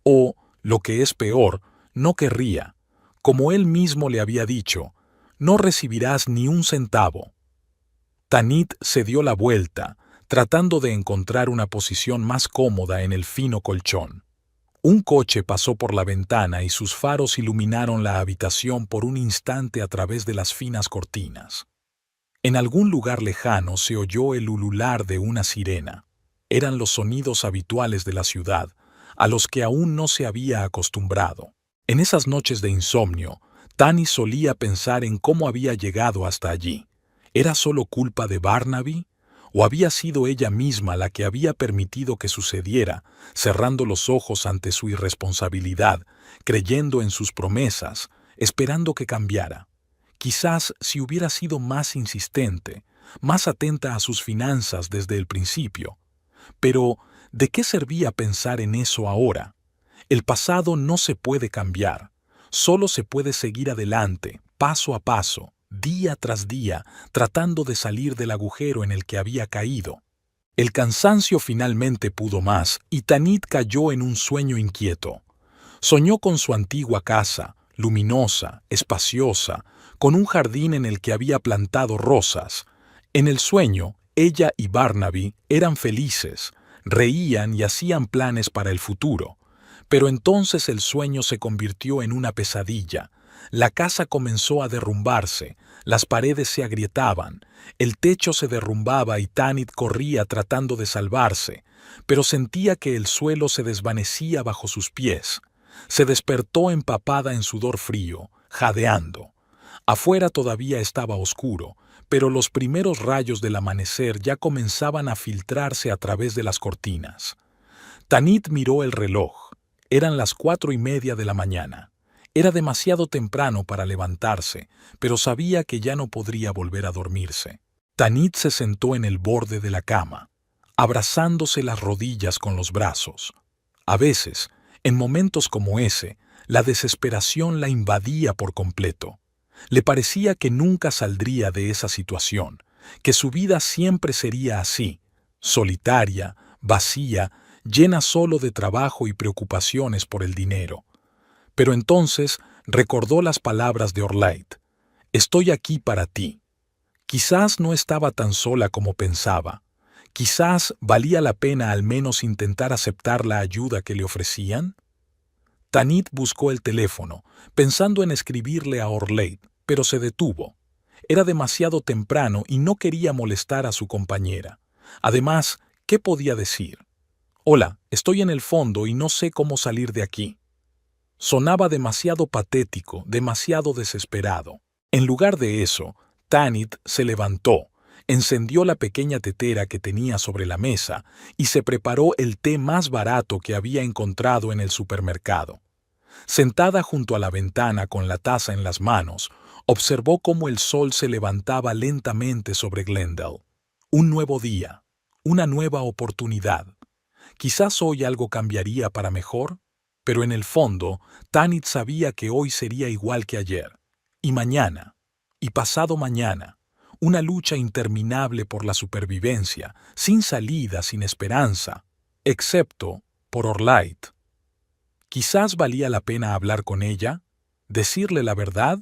o, lo que es peor, no querría. Como él mismo le había dicho, no recibirás ni un centavo. Tanit se dio la vuelta, tratando de encontrar una posición más cómoda en el fino colchón. Un coche pasó por la ventana y sus faros iluminaron la habitación por un instante a través de las finas cortinas. En algún lugar lejano se oyó el ulular de una sirena. Eran los sonidos habituales de la ciudad, a los que aún no se había acostumbrado. En esas noches de insomnio, Tani solía pensar en cómo había llegado hasta allí. ¿Era solo culpa de Barnaby? ¿O había sido ella misma la que había permitido que sucediera, cerrando los ojos ante su irresponsabilidad, creyendo en sus promesas, esperando que cambiara? Quizás si hubiera sido más insistente, más atenta a sus finanzas desde el principio. Pero, ¿de qué servía pensar en eso ahora? El pasado no se puede cambiar, solo se puede seguir adelante, paso a paso, día tras día, tratando de salir del agujero en el que había caído. El cansancio finalmente pudo más y Tanit cayó en un sueño inquieto. Soñó con su antigua casa, luminosa, espaciosa, con un jardín en el que había plantado rosas. En el sueño, ella y Barnaby eran felices, reían y hacían planes para el futuro. Pero entonces el sueño se convirtió en una pesadilla. La casa comenzó a derrumbarse, las paredes se agrietaban, el techo se derrumbaba y Tanit corría tratando de salvarse, pero sentía que el suelo se desvanecía bajo sus pies. Se despertó empapada en sudor frío, jadeando. Afuera todavía estaba oscuro, pero los primeros rayos del amanecer ya comenzaban a filtrarse a través de las cortinas. Tanit miró el reloj. Eran las 4:30 de la mañana. Era demasiado temprano para levantarse, pero sabía que ya no podría volver a dormirse. Tanit se sentó en el borde de la cama, abrazándose las rodillas con los brazos. A veces, en momentos como ese, la desesperación la invadía por completo. Le parecía que nunca saldría de esa situación, que su vida siempre sería así, solitaria, vacía, llena solo de trabajo y preocupaciones por el dinero. Pero entonces recordó las palabras de Orlaith. Estoy aquí para ti. Quizás no estaba tan sola como pensaba. Quizás valía la pena al menos intentar aceptar la ayuda que le ofrecían. Tanit buscó el teléfono, pensando en escribirle a Orleid, pero se detuvo. Era demasiado temprano y no quería molestar a su compañera. Además, ¿qué podía decir? Hola, estoy en el fondo y no sé cómo salir de aquí. Sonaba demasiado patético, demasiado desesperado. En lugar de eso, Tanit se levantó, encendió la pequeña tetera que tenía sobre la mesa y se preparó el té más barato que había encontrado en el supermercado. Sentada junto a la ventana con la taza en las manos, observó cómo el sol se levantaba lentamente sobre Glendale. Un nuevo día, una nueva oportunidad. Quizás hoy algo cambiaría para mejor, pero en el fondo, Tanit sabía que hoy sería igual que ayer, y mañana, y pasado mañana, una lucha interminable por la supervivencia, sin salida, sin esperanza, excepto por Orleid. Quizás valía la pena hablar con ella, decirle la verdad.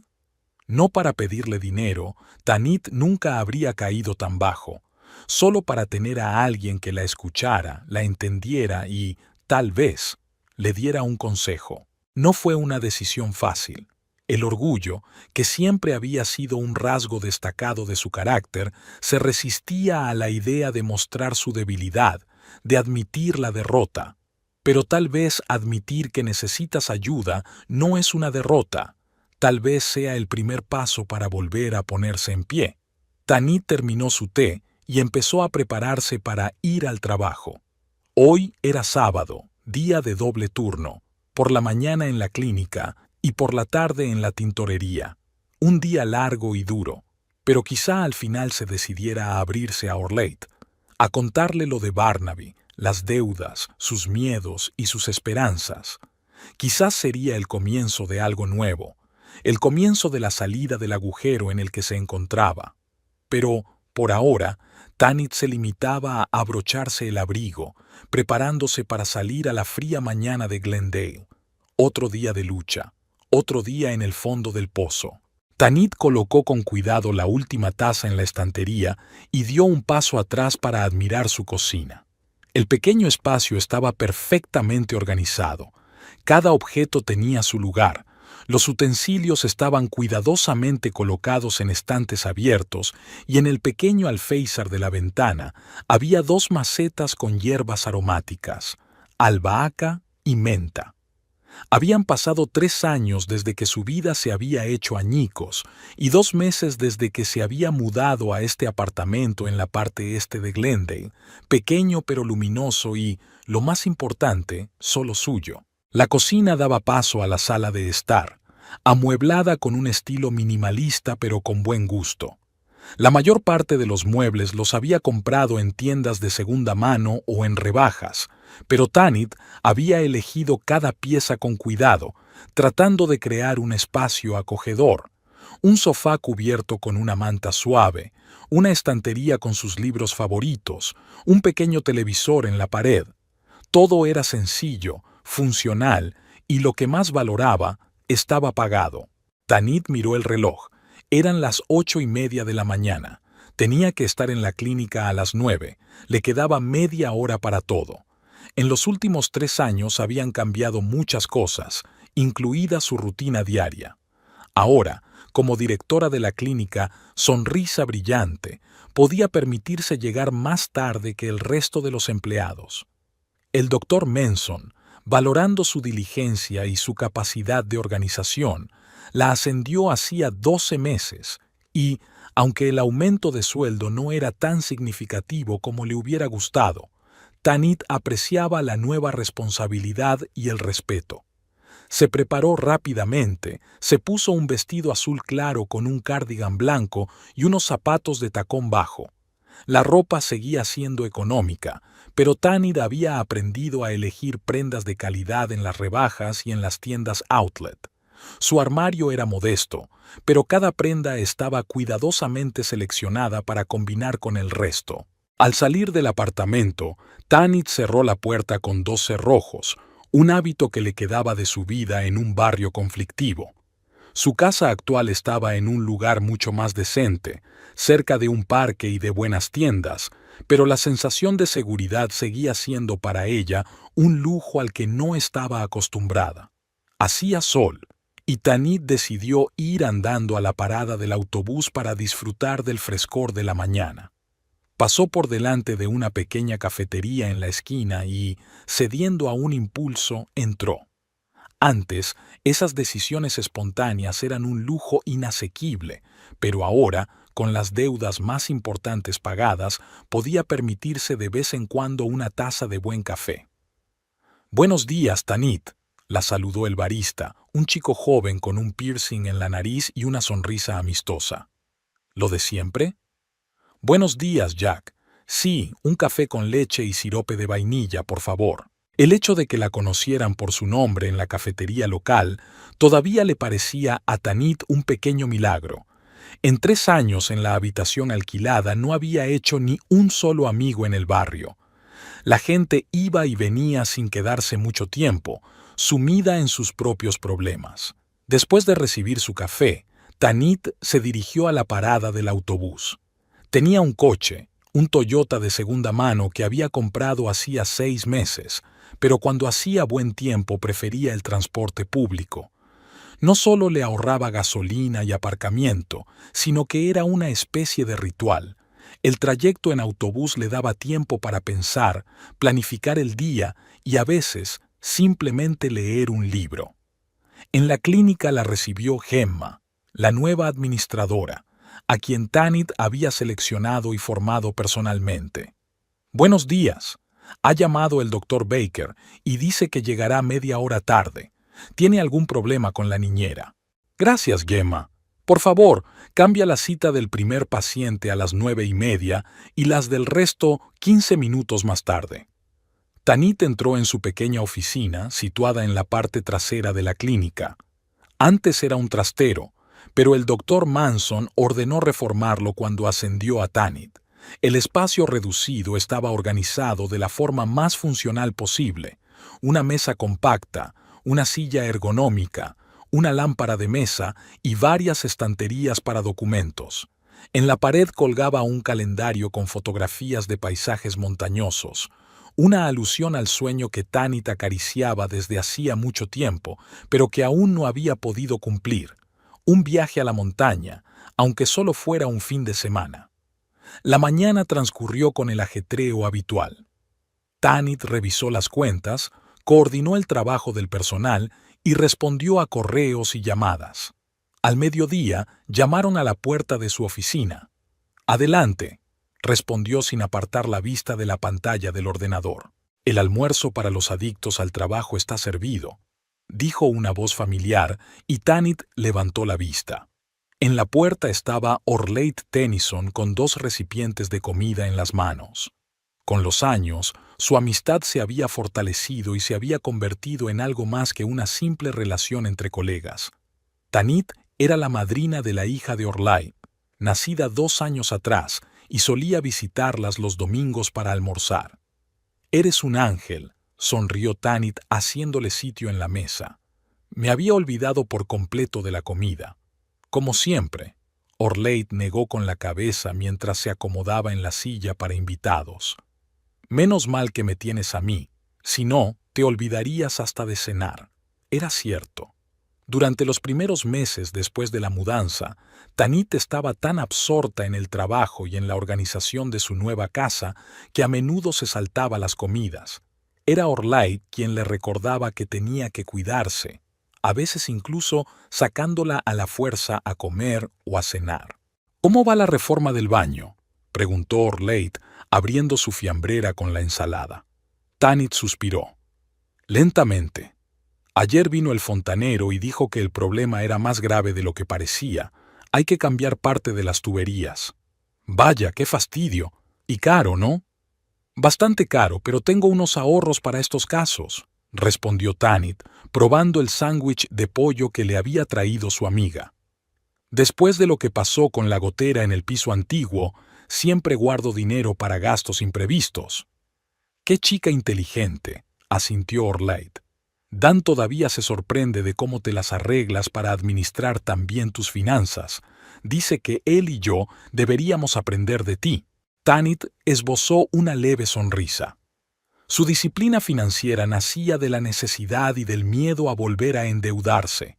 No para pedirle dinero, Tanit nunca habría caído tan bajo, solo para tener a alguien que la escuchara, la entendiera y, tal vez, le diera un consejo. No fue una decisión fácil. El orgullo, que siempre había sido un rasgo destacado de su carácter, se resistía a la idea de mostrar su debilidad, de admitir la derrota. Pero tal vez admitir que necesitas ayuda no es una derrota. Tal vez sea el primer paso para volver a ponerse en pie. Tanit terminó su té y empezó a prepararse para ir al trabajo. Hoy era sábado, día de doble turno, por la mañana en la clínica y por la tarde en la tintorería. Un día largo y duro, pero quizá al final se decidiera a abrirse a Orleid, a contarle lo de Barnaby, las deudas, sus miedos y sus esperanzas. Quizás sería el comienzo de algo nuevo, el comienzo de la salida del agujero en el que se encontraba. Pero, por ahora, Tanit se limitaba a abrocharse el abrigo, preparándose para salir a la fría mañana de Glendale. Otro día de lucha, otro día en el fondo del pozo. Tanit colocó con cuidado la última taza en la estantería y dio un paso atrás para admirar su cocina. El pequeño espacio estaba perfectamente organizado. Cada objeto tenía su lugar. Los utensilios estaban cuidadosamente colocados en estantes abiertos y en el pequeño alféizar de la ventana había 2 macetas con hierbas aromáticas, albahaca y menta. Habían pasado 3 años desde que su vida se había hecho añicos y 2 meses desde que se había mudado a este apartamento en la parte este de Glendale, pequeño pero luminoso y, lo más importante, solo suyo. La cocina daba paso a la sala de estar, amueblada con un estilo minimalista pero con buen gusto. La mayor parte de los muebles los había comprado en tiendas de segunda mano o en rebajas, pero Tanit había elegido cada pieza con cuidado, tratando de crear un espacio acogedor. Un sofá cubierto con una manta suave, una estantería con sus libros favoritos, un pequeño televisor en la pared. Todo era sencillo, funcional y, lo que más valoraba, estaba pagado. Tanit miró el reloj. Eran las 8:30 de la mañana. Tenía que estar en la clínica a las 9. Le quedaba media hora para todo. En los últimos 3 años habían cambiado muchas cosas, incluida su rutina diaria. Ahora, como directora de la clínica, sonrisa brillante, podía permitirse llegar más tarde que el resto de los empleados. El doctor Manson, valorando su diligencia y su capacidad de organización, la ascendió hacía 12 meses y, aunque el aumento de sueldo no era tan significativo como le hubiera gustado, Tanit apreciaba la nueva responsabilidad y el respeto. Se preparó rápidamente, se puso un vestido azul claro con un cardigan blanco y unos zapatos de tacón bajo. La ropa seguía siendo económica, pero Tanit había aprendido a elegir prendas de calidad en las rebajas y en las tiendas outlet. Su armario era modesto, pero cada prenda estaba cuidadosamente seleccionada para combinar con el resto. Al salir del apartamento, Tanit cerró la puerta con 2 cerrojos, un hábito que le quedaba de su vida en un barrio conflictivo. Su casa actual estaba en un lugar mucho más decente, cerca de un parque y de buenas tiendas, pero la sensación de seguridad seguía siendo para ella un lujo al que no estaba acostumbrada. Hacía sol, y Tanit decidió ir andando a la parada del autobús para disfrutar del frescor de la mañana. Pasó por delante de una pequeña cafetería en la esquina y, cediendo a un impulso, entró. Antes, esas decisiones espontáneas eran un lujo inasequible, pero ahora, con las deudas más importantes pagadas, podía permitirse de vez en cuando una taza de buen café. «Buenos días, Tanit», la saludó el barista, un chico joven con un piercing en la nariz y una sonrisa amistosa. «¿Lo de siempre?» «Buenos días, Jack. Sí, un café con leche y sirope de vainilla, por favor». El hecho de que la conocieran por su nombre en la cafetería local todavía le parecía a Tanit un pequeño milagro. En 3 años en la habitación alquilada no había hecho ni un solo amigo en el barrio. La gente iba y venía sin quedarse mucho tiempo, sumida en sus propios problemas. Después de recibir su café, Tanit se dirigió a la parada del autobús. Tenía un coche, un Toyota de segunda mano que había comprado hacía 6 meses, pero cuando hacía buen tiempo prefería el transporte público. No solo le ahorraba gasolina y aparcamiento, sino que era una especie de ritual. El trayecto en autobús le daba tiempo para pensar, planificar el día y a veces simplemente leer un libro. En la clínica la recibió Gemma, la nueva administradora, a quien Tanit había seleccionado y formado personalmente. «Buenos días. Ha llamado el doctor Baker y dice que llegará media hora tarde. Tiene algún problema con la niñera». «Gracias, Gemma. Por favor, cambia la cita del primer paciente a las 9:30 y las del resto 15 minutos más tarde». Tanit entró en su pequeña oficina, situada en la parte trasera de la clínica. Antes era un trastero, pero el doctor Manson ordenó reformarlo cuando ascendió a Tanit. El espacio reducido estaba organizado de la forma más funcional posible: una mesa compacta, una silla ergonómica, una lámpara de mesa y varias estanterías para documentos. En la pared colgaba un calendario con fotografías de paisajes montañosos, una alusión al sueño que Tanit acariciaba desde hacía mucho tiempo, pero que aún no había podido cumplir: un viaje a la montaña, aunque solo fuera un fin de semana. La mañana transcurrió con el ajetreo habitual. Tanit revisó las cuentas, coordinó el trabajo del personal y respondió a correos y llamadas. Al mediodía llamaron a la puerta de su oficina. «Adelante», respondió sin apartar la vista de la pantalla del ordenador. «El almuerzo para los adictos al trabajo está servido», dijo una voz familiar, y Tanit levantó la vista. En la puerta estaba Orleigh Tennyson con 2 recipientes de comida en las manos. Con los años, su amistad se había fortalecido y se había convertido en algo más que una simple relación entre colegas. Tanit era la madrina de la hija de Orleigh, nacida 2 años atrás, y solía visitarlas los domingos para almorzar. «Eres un ángel», sonrió Tanit haciéndole sitio en la mesa. «Me había olvidado por completo de la comida». «Como siempre», Orleigh negó con la cabeza mientras se acomodaba en la silla para invitados. «Menos mal que me tienes a mí, si no, te olvidarías hasta de cenar». Era cierto. Durante los primeros meses después de la mudanza, Tanit estaba tan absorta en el trabajo y en la organización de su nueva casa que a menudo se saltaba las comidas. Era Orleigh quien le recordaba que tenía que cuidarse, a veces incluso sacándola a la fuerza a comer o a cenar. «¿Cómo va la reforma del baño?», preguntó Orleigh, abriendo su fiambrera con la ensalada. Tanit suspiró. «Lentamente. Ayer vino el fontanero y dijo que el problema era más grave de lo que parecía. Hay que cambiar parte de las tuberías». «Vaya, qué fastidio. Y caro, ¿no?» «Bastante caro, pero tengo unos ahorros para estos casos», respondió Tanit, probando el sándwich de pollo que le había traído su amiga. «Después de lo que pasó con la gotera en el piso antiguo, siempre guardo dinero para gastos imprevistos». «Qué chica inteligente», asintió Orleigh. Dan todavía se sorprende de cómo te las arreglas para administrar tan bien tus finanzas. Dice que él y yo deberíamos aprender de ti. Tanit esbozó una leve sonrisa. Su disciplina financiera nacía de la necesidad y del miedo a volver a endeudarse.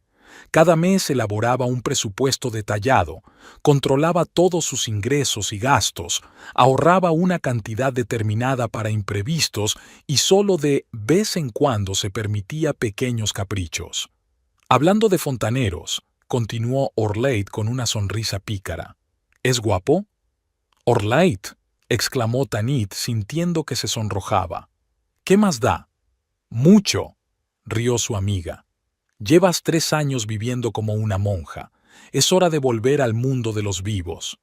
Cada mes elaboraba un presupuesto detallado, controlaba todos sus ingresos y gastos, ahorraba una cantidad determinada para imprevistos y solo de vez en cuando se permitía pequeños caprichos. Hablando de fontaneros, continuó Orleit con una sonrisa pícara. ¿Es guapo? Orleit, exclamó Tanit sintiendo que se sonrojaba. ¿Qué más da? Mucho, rió su amiga. Llevas 3 años viviendo como una monja. Es hora de volver al mundo de los vivos.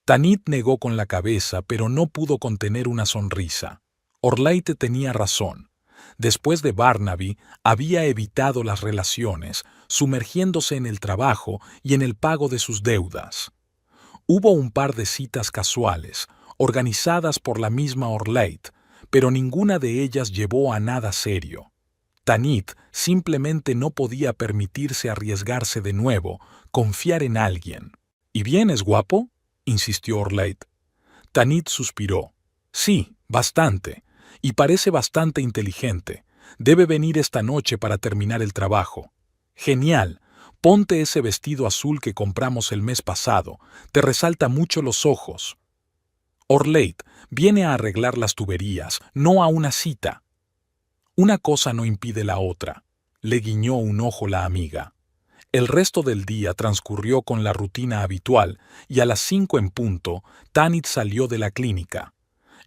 Tanit negó con la cabeza, pero no pudo contener una sonrisa. Orleit tenía razón. Después de Barnaby, había evitado las relaciones, sumergiéndose en el trabajo y en el pago de sus deudas. Hubo un par de citas casuales, organizadas por la misma Orleit, pero ninguna de ellas llevó a nada serio. Tanit simplemente no podía permitirse arriesgarse de nuevo, confiar en alguien. ¿Y bien es guapo?, insistió Orleit. Tanit suspiró. Sí, bastante. Y parece bastante inteligente. Debe venir esta noche para terminar el trabajo. Genial. Ponte ese vestido azul que compramos el mes pasado. Te resalta mucho los ojos. Orleit viene a arreglar las tuberías, no a una cita. Una cosa no impide la otra, le guiñó un ojo la amiga. El resto del día transcurrió con la rutina habitual y a las 5 en punto, Tanit salió de la clínica.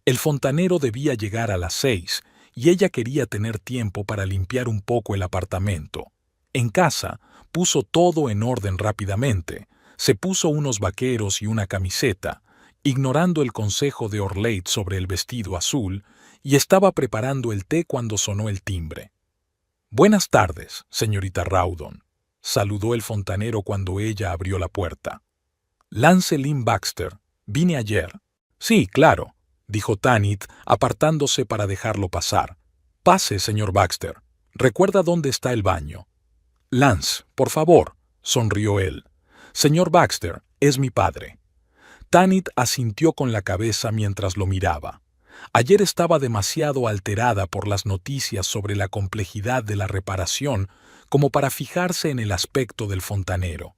El fontanero debía llegar a las 6 y ella quería tener tiempo para limpiar un poco el apartamento. En casa, puso todo en orden rápidamente, se puso unos vaqueros y una camiseta, ignorando el consejo de Orleit sobre el vestido azul, y estaba preparando el té cuando sonó el timbre. «Buenas tardes, señorita Rawdon», saludó el fontanero cuando ella abrió la puerta. «Lance Lynn Baxter, vine ayer». «Sí, claro», dijo Tanit, apartándose para dejarlo pasar. «Pase, señor Baxter. ¿Recuerda dónde está el baño?» «Lance, por favor», sonrió él. «Señor Baxter, es mi padre». Tanit asintió con la cabeza mientras lo miraba. Ayer estaba demasiado alterada por las noticias sobre la complejidad de la reparación como para fijarse en el aspecto del fontanero.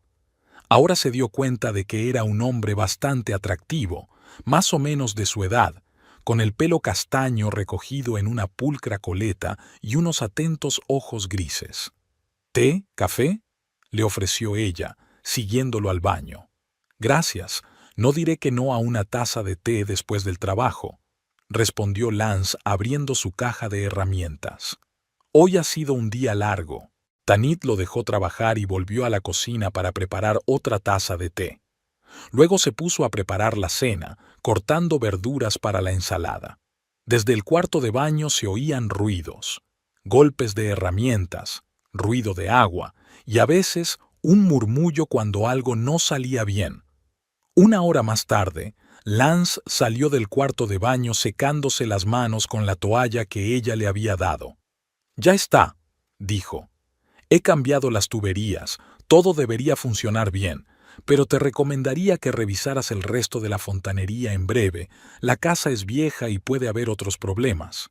Ahora se dio cuenta de que era un hombre bastante atractivo, más o menos de su edad, con el pelo castaño recogido en una pulcra coleta y unos atentos ojos grises. «¿Té? ¿Café?», le ofreció ella, siguiéndolo al baño. «Gracias, no diré que no a una taza de té después del trabajo», respondió Lance abriendo su caja de herramientas. Hoy ha sido un día largo. Tanit lo dejó trabajar y volvió a la cocina para preparar otra taza de té. Luego se puso a preparar la cena, cortando verduras para la ensalada. Desde el cuarto de baño se oían ruidos, golpes de herramientas, ruido de agua y a veces un murmullo cuando algo no salía bien. Una hora más tarde, Lance salió del cuarto de baño secándose las manos con la toalla que ella le había dado. «Ya está», dijo. «He cambiado las tuberías, todo debería funcionar bien, pero te recomendaría que revisaras el resto de la fontanería en breve. La casa es vieja y puede haber otros problemas».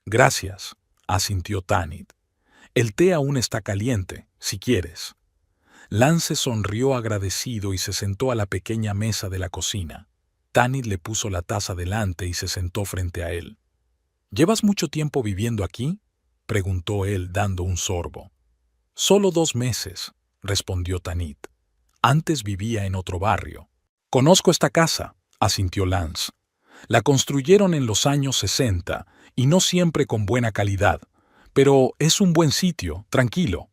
«Gracias», asintió Tanit. «El té aún está caliente, si quieres». Lance sonrió agradecido y se sentó a la pequeña mesa de la cocina. Tanit le puso la taza delante y se sentó frente a él. «¿Llevas mucho tiempo viviendo aquí?», preguntó él dando un sorbo. «Solo 2 meses», respondió Tanit. «Antes vivía en otro barrio». «Conozco esta casa», asintió Lance. «La construyeron en los años 60 y no siempre con buena calidad, pero es un buen sitio, tranquilo».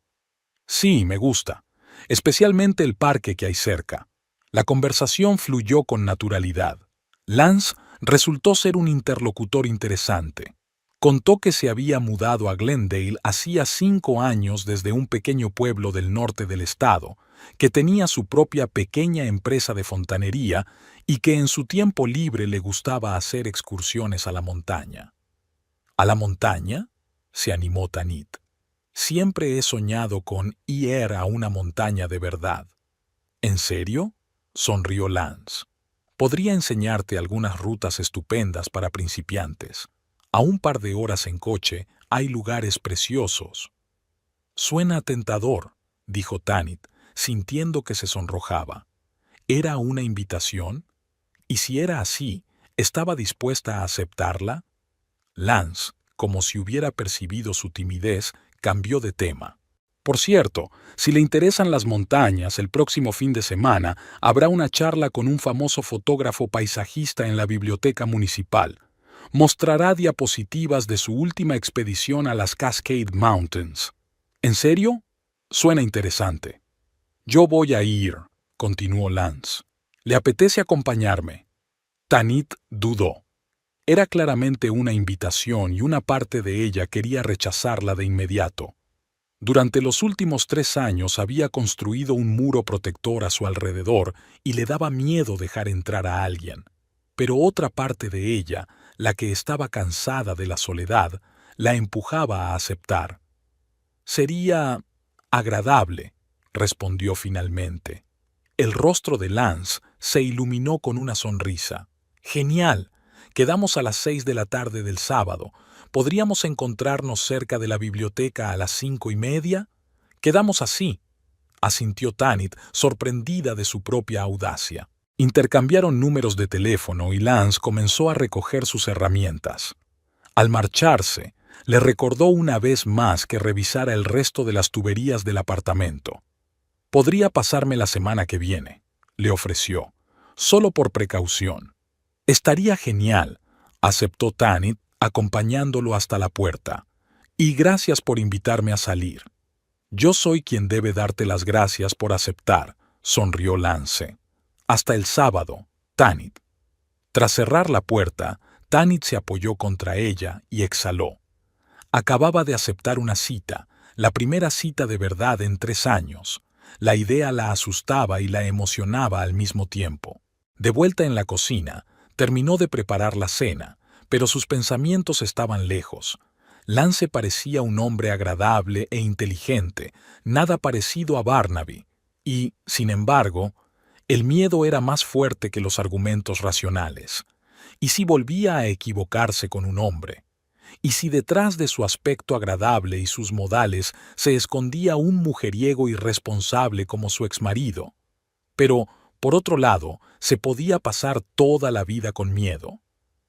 «Sí, me gusta, especialmente el parque que hay cerca». La conversación fluyó con naturalidad. Lance resultó ser un interlocutor interesante. Contó que se había mudado a Glendale hacía 5 años desde un pequeño pueblo del norte del estado, que tenía su propia pequeña empresa de fontanería y que en su tiempo libre le gustaba hacer excursiones a la montaña. «¿A la montaña?», se animó Tanit. Siempre he soñado con ir a una montaña de verdad. ¿En serio?, sonrió Lance. Podría enseñarte algunas rutas estupendas para principiantes. A un par de horas en coche hay lugares preciosos. Suena tentador, dijo Tanit, sintiendo que se sonrojaba. ¿Era una invitación? Y si era así, ¿estaba dispuesta a aceptarla? Lance, como si hubiera percibido su timidez, cambió de tema. Por cierto, si le interesan las montañas, el próximo fin de semana habrá una charla con un famoso fotógrafo paisajista en la biblioteca municipal. Mostrará diapositivas de su última expedición a las Cascade Mountains. ¿En serio? Suena interesante. Yo voy a ir, continuó Lance. ¿Le apetece acompañarme? Tanit dudó. Era claramente una invitación y una parte de ella quería rechazarla de inmediato. Durante los últimos 3 años había construido un muro protector a su alrededor y le daba miedo dejar entrar a alguien. Pero otra parte de ella, la que estaba cansada de la soledad, la empujaba a aceptar. Sería agradable, respondió finalmente. El rostro de Lance se iluminó con una sonrisa. Genial. Quedamos a las 6 de la tarde del sábado. ¿Podríamos encontrarnos cerca de la biblioteca a las 5:30? Quedamos así, asintió Tanit, sorprendida de su propia audacia. Intercambiaron números de teléfono y Lance comenzó a recoger sus herramientas. Al marcharse, le recordó una vez más que revisara el resto de las tuberías del apartamento. Podría pasarme la semana que viene, le ofreció, solo por precaución. Estaría genial, aceptó Tanit, acompañándolo hasta la puerta. Y gracias por invitarme a salir. Yo soy quien debe darte las gracias por aceptar, sonrió Lance. Hasta el sábado, Tanit. Tras cerrar la puerta, Tanit se apoyó contra ella y exhaló. Acababa de aceptar una cita, la primera cita de verdad en 3 años. La idea la asustaba y la emocionaba al mismo tiempo. De vuelta en la cocina, terminó de preparar la cena, pero sus pensamientos estaban lejos. Lance parecía un hombre agradable e inteligente, nada parecido a Barnaby, y, sin embargo, el miedo era más fuerte que los argumentos racionales. ¿Y si volvía a equivocarse con un hombre? ¿Y si detrás de su aspecto agradable y sus modales se escondía un mujeriego irresponsable como su exmarido? Pero, por otro lado, se podía pasar toda la vida con miedo.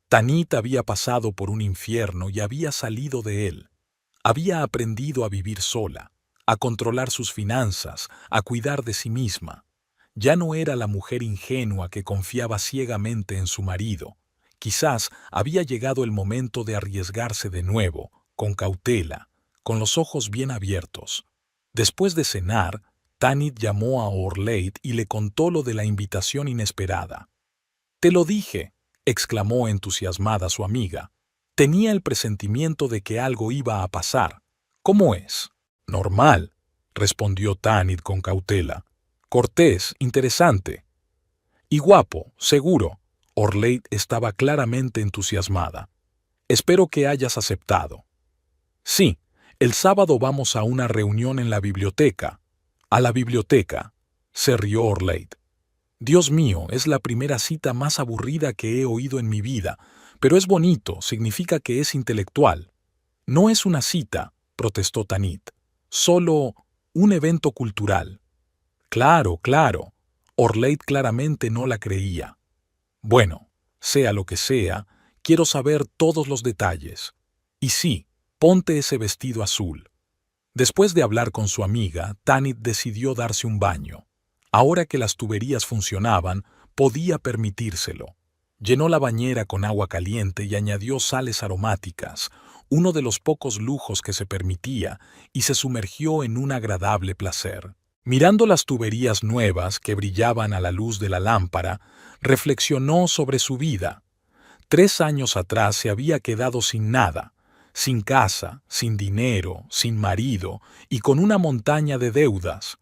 Tanit había pasado por un infierno y había salido de él. Había aprendido a vivir sola, a controlar sus finanzas, a cuidar de sí misma. Ya no era la mujer ingenua que confiaba ciegamente en su marido. Quizás había llegado el momento de arriesgarse de nuevo, con cautela, con los ojos bien abiertos. Después de cenar, Tanit llamó a Orleid y le contó lo de la invitación inesperada. «Te lo dije», exclamó entusiasmada su amiga. «Tenía el presentimiento de que algo iba a pasar. ¿Cómo es?» «Normal», respondió Tanit con cautela. «Cortés, interesante». «Y guapo, seguro». Orleid estaba claramente entusiasmada. «Espero que hayas aceptado». «Sí, el sábado vamos a una reunión en la biblioteca». «A la biblioteca», se rió Orleid. «Dios mío, es la primera cita más aburrida que he oído en mi vida, pero es bonito, significa que es intelectual». «No es una cita», protestó Tanit, «solo un evento cultural». «Claro, claro». Orleid claramente no la creía. «Bueno, sea lo que sea, quiero saber todos los detalles. Y sí, ponte ese vestido azul». Después de hablar con su amiga, Tanit decidió darse un baño. Ahora que las tuberías funcionaban, podía permitírselo. Llenó la bañera con agua caliente y añadió sales aromáticas, uno de los pocos lujos que se permitía, y se sumergió en un agradable placer. Mirando las tuberías nuevas que brillaban a la luz de la lámpara, reflexionó sobre su vida. 3 años atrás se había quedado sin nada, sin casa, sin dinero, sin marido y con una montaña de deudas.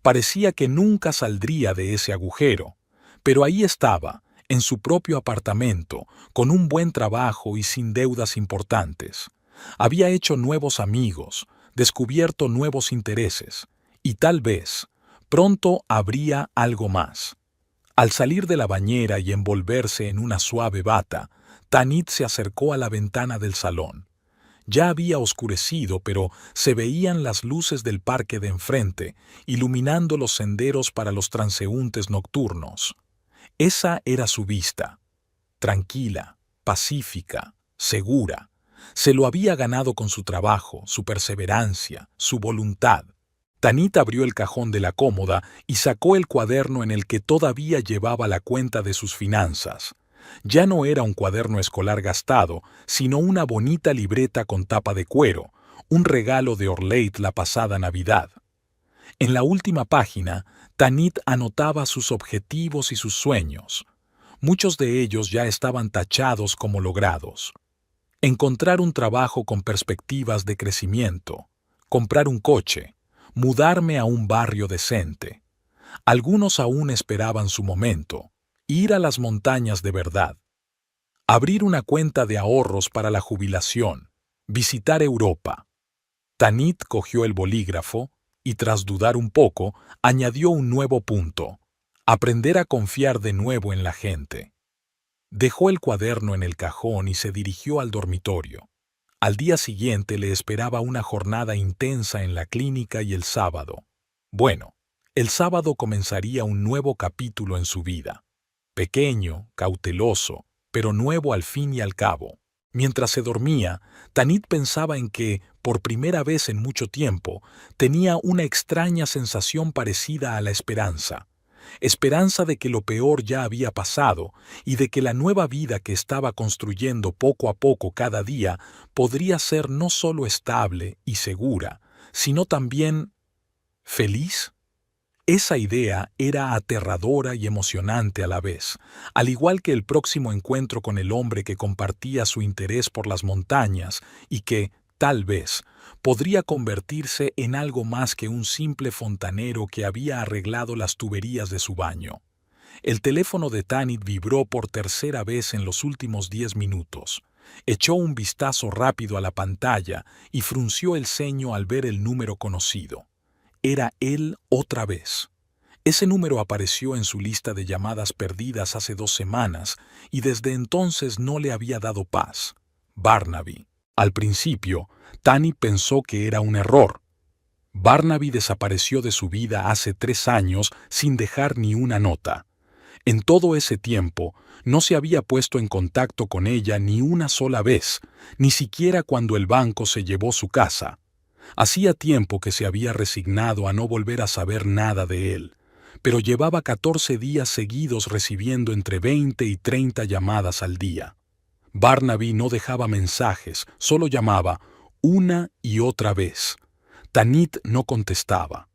Parecía que nunca saldría de ese agujero, pero ahí estaba, en su propio apartamento, con un buen trabajo y sin deudas importantes. Había hecho nuevos amigos, descubierto nuevos intereses, y tal vez, pronto habría algo más. Al salir de la bañera y envolverse en una suave bata, Tanit se acercó a la ventana del salón. Ya había oscurecido, pero se veían las luces del parque de enfrente, iluminando los senderos para los transeúntes nocturnos. Esa era su vista. Tranquila, pacífica, segura. Se lo había ganado con su trabajo, su perseverancia, su voluntad. Tanit abrió el cajón de la cómoda y sacó el cuaderno en el que todavía llevaba la cuenta de sus finanzas. Ya no era un cuaderno escolar gastado, sino una bonita libreta con tapa de cuero, un regalo de Orleit la pasada Navidad. En la última página, Tanit anotaba sus objetivos y sus sueños. Muchos de ellos ya estaban tachados como logrados. Encontrar un trabajo con perspectivas de crecimiento, comprar un coche, mudarme a un barrio decente. Algunos aún esperaban su momento, ir a las montañas de verdad, abrir una cuenta de ahorros para la jubilación, visitar Europa. Tanit cogió el bolígrafo y, tras dudar un poco, añadió un nuevo punto: aprender a confiar de nuevo en la gente. Dejó el cuaderno en el cajón y se dirigió al dormitorio. Al día siguiente le esperaba una jornada intensa en la clínica y el sábado. Bueno, el sábado comenzaría un nuevo capítulo en su vida. Pequeño, cauteloso, pero nuevo al fin y al cabo. Mientras se dormía, Tanit pensaba en que, por primera vez en mucho tiempo, tenía una extraña sensación parecida a la esperanza. Esperanza de que lo peor ya había pasado y de que la nueva vida que estaba construyendo poco a poco cada día podría ser no solo estable y segura, sino también feliz. Esa idea era aterradora y emocionante a la vez, al igual que el próximo encuentro con el hombre que compartía su interés por las montañas y que, tal vez, podría convertirse en algo más que un simple fontanero que había arreglado las tuberías de su baño. El teléfono de Tanit vibró por tercera vez en los últimos 10 minutos. Echó un vistazo rápido a la pantalla y frunció el ceño al ver el número conocido. Era él otra vez. Ese número apareció en su lista de llamadas perdidas hace 2 semanas y desde entonces no le había dado paz. Barnaby. Al principio, Tanit pensó que era un error. Barnaby desapareció de su vida hace 3 años sin dejar ni una nota. En todo ese tiempo, no se había puesto en contacto con ella ni una sola vez, ni siquiera cuando el banco se llevó su casa. Hacía tiempo que se había resignado a no volver a saber nada de él, pero llevaba 14 días seguidos recibiendo entre 20 y 30 llamadas al día. Barnaby no dejaba mensajes, solo llamaba una y otra vez. Tanit no contestaba.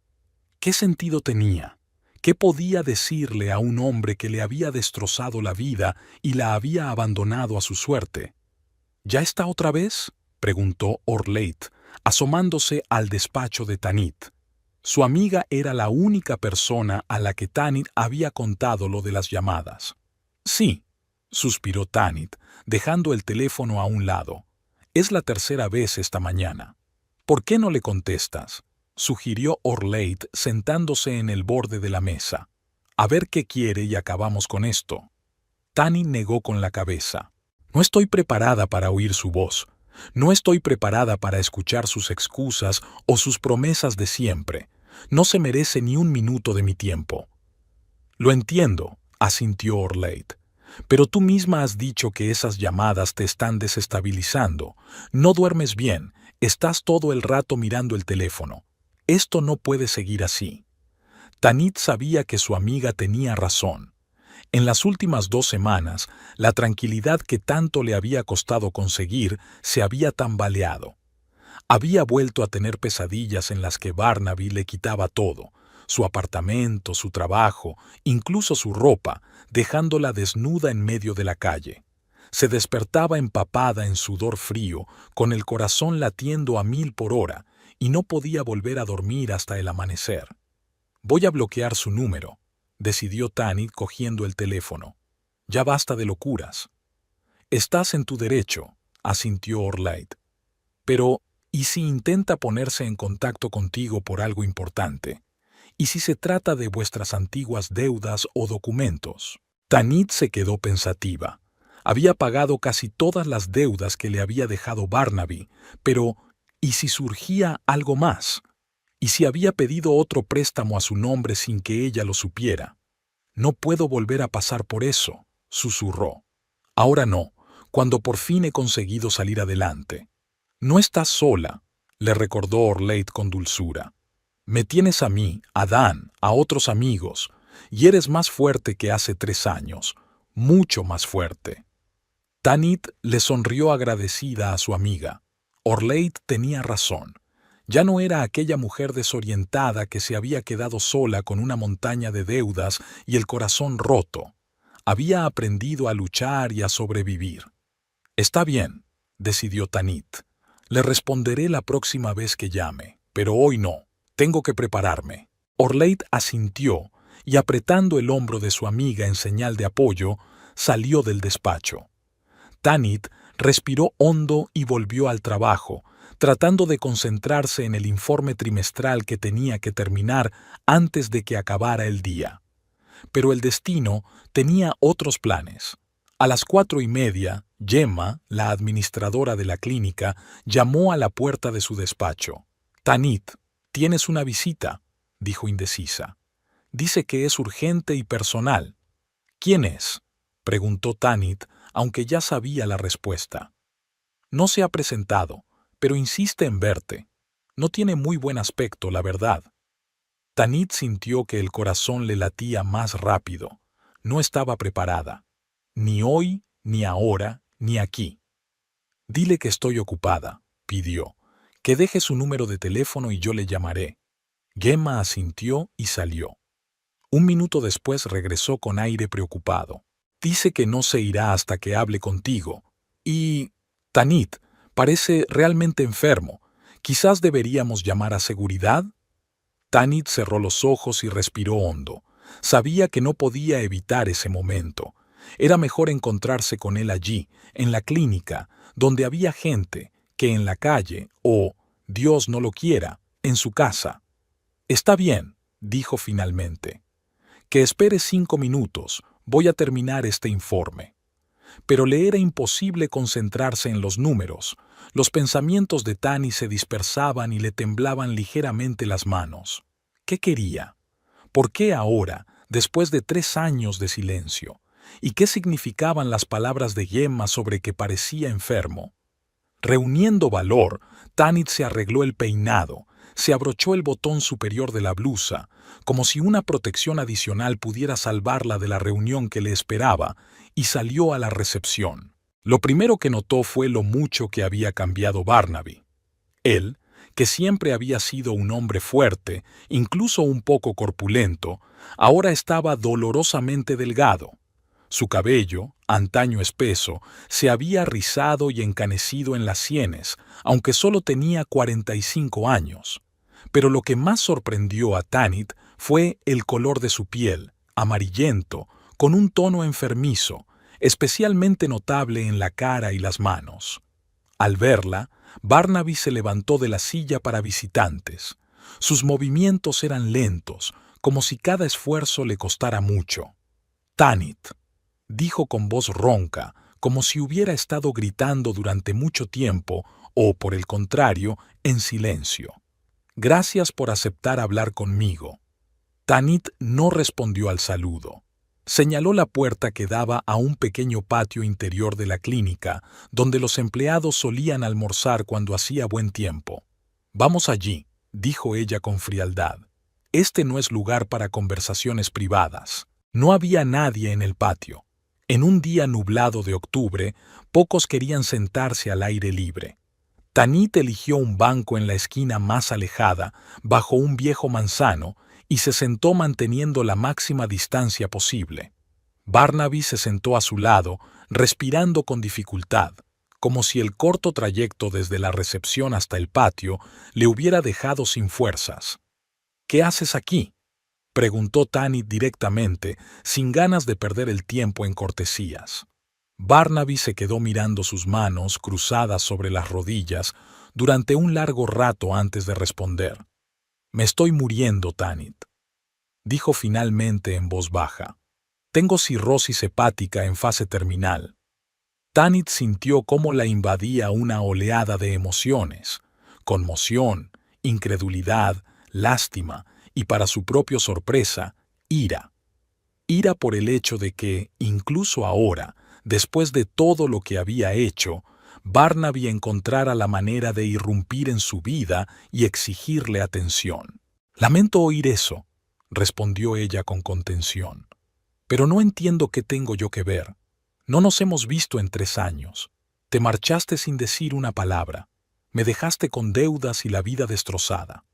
¿Qué sentido tenía? ¿Qué podía decirle a un hombre que le había destrozado la vida y la había abandonado a su suerte? ¿Ya está otra vez?, preguntó Orleit, asomándose al despacho de Tanit. Su amiga era la única persona a la que Tanit había contado lo de las llamadas. Sí, suspiró Tanit, dejando el teléfono a un lado. Es la tercera vez esta mañana. ¿Por qué no le contestas?, sugirió Orleit sentándose en el borde de la mesa. A ver qué quiere y acabamos con esto. Tanit negó con la cabeza. No estoy preparada para oír su voz. No estoy preparada para escuchar sus excusas o sus promesas de siempre. No se merece ni un minuto de mi tiempo. Lo entiendo, asintió Orleit. Pero tú misma has dicho que esas llamadas te están desestabilizando. No duermes bien, estás todo el rato mirando el teléfono. Esto no puede seguir así. Tanit sabía que su amiga tenía razón. En las últimas 2 semanas, la tranquilidad que tanto le había costado conseguir se había tambaleado. Había vuelto a tener pesadillas en las que Barnaby le quitaba todo: su apartamento, su trabajo, incluso su ropa, dejándola desnuda en medio de la calle. Se despertaba empapada en sudor frío, con el corazón latiendo a 1000 por hora, y no podía volver a dormir hasta el amanecer. Voy a bloquear su número, decidió Tanit cogiendo el teléfono. Ya basta de locuras. Estás en tu derecho, asintió Orleit. Pero, ¿Y si intenta ponerse en contacto contigo por algo importante? ¿Y si se trata de vuestras antiguas deudas o documentos? Tanit se quedó pensativa. Había pagado casi todas las deudas que le había dejado Barnaby, pero ¿y si surgía algo más? ¿Y si había pedido otro préstamo a su nombre sin que ella lo supiera? No puedo volver a pasar por eso, susurró. Ahora no, cuando por fin he conseguido salir adelante. No estás sola, le recordó Orlade con dulzura. Me tienes a mí, a Dan, a otros amigos, y eres más fuerte que hace 3 años, mucho más fuerte. Tanit le sonrió agradecida a su amiga. Orlade tenía razón. Ya no era aquella mujer desorientada que se había quedado sola con una montaña de deudas y el corazón roto. Había aprendido a luchar y a sobrevivir. Está bien, decidió Tanit. Le responderé la próxima vez que llame, pero hoy no. Tengo que prepararme. Orlade asintió y, apretando el hombro de su amiga en señal de apoyo, salió del despacho. Tanit respiró hondo y volvió al trabajo, tratando de concentrarse en el informe trimestral que tenía que terminar antes de que acabara el día. Pero el destino tenía otros planes. A las 4:30, Gemma, la administradora de la clínica, llamó a la puerta de su despacho. «Tanit, tienes una visita», dijo indecisa. «Dice que es urgente y personal». «¿Quién es?», preguntó Tanit, aunque ya sabía la respuesta. «No se ha presentado, pero insiste en verte. No tiene muy buen aspecto, la verdad». Tanit sintió que el corazón le latía más rápido. No estaba preparada. Ni hoy, ni ahora, ni aquí. «Dile que estoy ocupada», pidió. «Que deje su número de teléfono y yo le llamaré». Gemma asintió y salió. Un minuto después regresó con aire preocupado. «Dice que no se irá hasta que hable contigo. Y... Tanit, parece realmente enfermo. Quizás deberíamos llamar a seguridad». Tanit cerró los ojos y respiró hondo. Sabía que no podía evitar ese momento. Era mejor encontrarse con él allí, en la clínica, donde había gente, que en la calle o, Dios no lo quiera, en su casa. «Está bien», dijo finalmente. «Que espere 5 minutos, voy a terminar este informe». Pero le era imposible concentrarse en los números. Los pensamientos de Tanit se dispersaban y le temblaban ligeramente las manos. ¿Qué quería? ¿Por qué ahora, después de 3 años de silencio? ¿Y qué significaban las palabras de Gemma sobre que parecía enfermo? Reuniendo valor, Tanit se arregló el peinado, se abrochó el botón superior de la blusa, como si una protección adicional pudiera salvarla de la reunión que le esperaba, y salió a la recepción. Lo primero que notó fue lo mucho que había cambiado Barnaby. Él, que siempre había sido un hombre fuerte, incluso un poco corpulento, ahora estaba dolorosamente delgado. Su cabello, antaño espeso, se había rizado y encanecido en las sienes, aunque solo tenía 45 años. Pero lo que más sorprendió a Tanit fue el color de su piel, amarillento, con un tono enfermizo, especialmente notable en la cara y las manos. Al verla, Barnaby se levantó de la silla para visitantes. Sus movimientos eran lentos, como si cada esfuerzo le costara mucho. «Tanit», dijo con voz ronca, como si hubiera estado gritando durante mucho tiempo o, por el contrario, en silencio. «Gracias por aceptar hablar conmigo». Tanit no respondió al saludo. Señaló la puerta que daba a un pequeño patio interior de la clínica, donde los empleados solían almorzar cuando hacía buen tiempo. «Vamos allí», dijo ella con frialdad. «Este no es lugar para conversaciones privadas». No había nadie en el patio. En un día nublado de octubre, pocos querían sentarse al aire libre. Tanit eligió un banco en la esquina más alejada, bajo un viejo manzano, y se sentó manteniendo la máxima distancia posible. Barnaby se sentó a su lado, respirando con dificultad, como si el corto trayecto desde la recepción hasta el patio le hubiera dejado sin fuerzas. «¿Qué haces aquí?», preguntó Tanit directamente, sin ganas de perder el tiempo en cortesías. Barnaby se quedó mirando sus manos cruzadas sobre las rodillas, durante un largo rato antes de responder. «Me estoy muriendo, Tanit», dijo finalmente en voz baja. «Tengo cirrosis hepática en fase terminal». Tanit sintió cómo la invadía una oleada de emociones: conmoción, incredulidad, lástima y, para su propia sorpresa, ira. Ira por el hecho de que, incluso ahora, después de todo lo que había hecho, Barnaby encontrara la manera de irrumpir en su vida y exigirle atención. «Lamento oír eso», respondió ella con contención. «Pero no entiendo qué tengo yo que ver. No nos hemos visto en 3 años. Te marchaste sin decir una palabra. Me dejaste con deudas y la vida destrozada».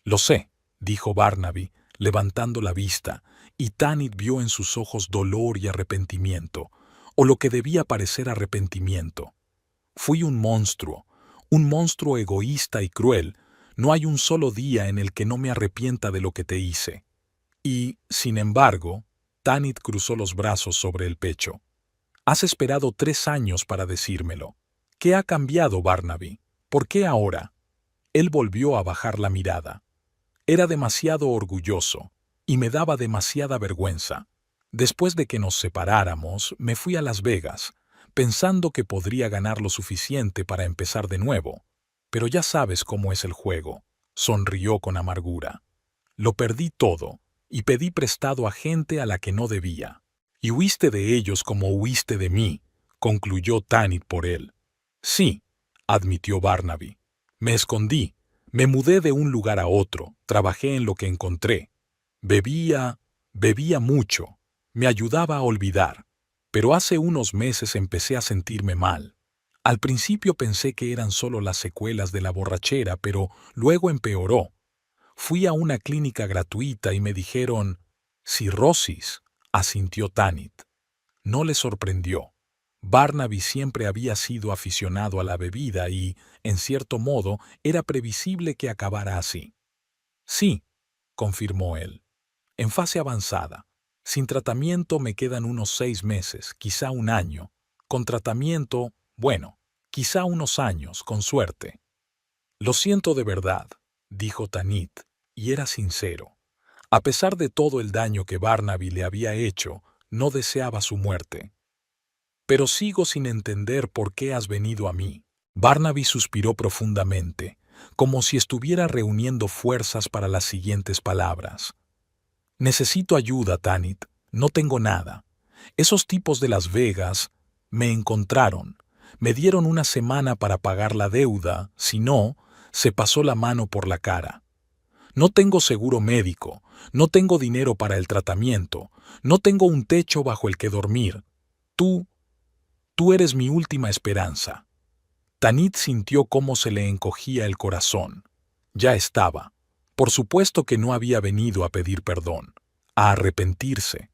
«Lo sé», dijo Barnaby, levantando la vista, y Tanit vio en sus ojos dolor y arrepentimiento, o lo que debía parecer arrepentimiento. «Fui un monstruo egoísta y cruel. No hay un solo día en el que no me arrepienta de lo que te hice». Y, sin embargo, Tanit cruzó los brazos sobre el pecho. «Has esperado 3 años para decírmelo. ¿Qué ha cambiado, Barnaby? ¿Por qué ahora?» Él volvió a bajar la mirada. «Era demasiado orgulloso y me daba demasiada vergüenza. Después de que nos separáramos, me fui a Las Vegas, pensando que podría ganar lo suficiente para empezar de nuevo. Pero ya sabes cómo es el juego», sonrió con amargura. «Lo perdí todo y pedí prestado a gente a la que no debía. Y huiste de ellos como huiste de mí», concluyó Tanit por él. «Sí», admitió Barnaby. «Me escondí, me mudé de un lugar a otro, trabajé en lo que encontré. Bebía mucho, me ayudaba a olvidar. Pero hace unos meses empecé a sentirme mal. Al principio pensé que eran solo las secuelas de la borrachera, pero luego empeoró. Fui a una clínica gratuita y me dijeron cirrosis», asintió Tanit. No le sorprendió. Barnaby siempre había sido aficionado a la bebida y, en cierto modo, era previsible que acabara así. «Sí», confirmó él. «En fase avanzada. Sin tratamiento me quedan unos 6 meses, quizá 1 año. Con tratamiento, bueno, quizá unos años, con suerte». «Lo siento de verdad», dijo Tanit, y era sincero. A pesar de todo el daño que Barnaby le había hecho, no deseaba su muerte. «Pero sigo sin entender por qué has venido a mí». Barnaby suspiró profundamente, como si estuviera reuniendo fuerzas para las siguientes palabras. «Necesito ayuda, Tanit. No tengo nada. Esos tipos de Las Vegas me encontraron. Me dieron 1 semana para pagar la deuda, si no, se pasó la mano por la cara. No tengo seguro médico, no tengo dinero para el tratamiento, no tengo un techo bajo el que dormir. Tú eres mi última esperanza». Tanit sintió cómo se le encogía el corazón. Ya estaba. Por supuesto que no había venido a pedir perdón, a arrepentirse.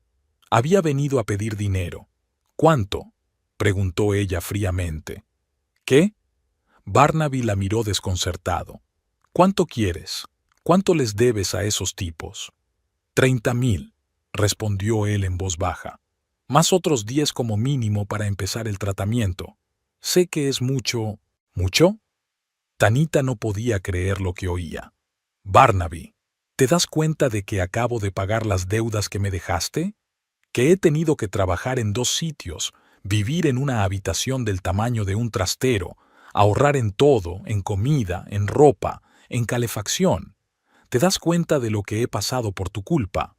Había venido a pedir dinero. «¿Cuánto?», preguntó ella fríamente. «¿Qué?». Barnaby la miró desconcertado. «¿Cuánto quieres? ¿Cuánto les debes a esos tipos?». «30,000», respondió él en voz baja. «Más otros 10 como mínimo para empezar el tratamiento. Sé que es mucho». «¿Mucho?». Tanita no podía creer lo que oía. «Barnaby, ¿te das cuenta de que acabo de pagar las deudas que me dejaste? Que he tenido que trabajar en 2 sitios, vivir en una habitación del tamaño de un trastero, ahorrar en todo, en comida, en ropa, en calefacción? ¿Te das cuenta de lo que he pasado por tu culpa?».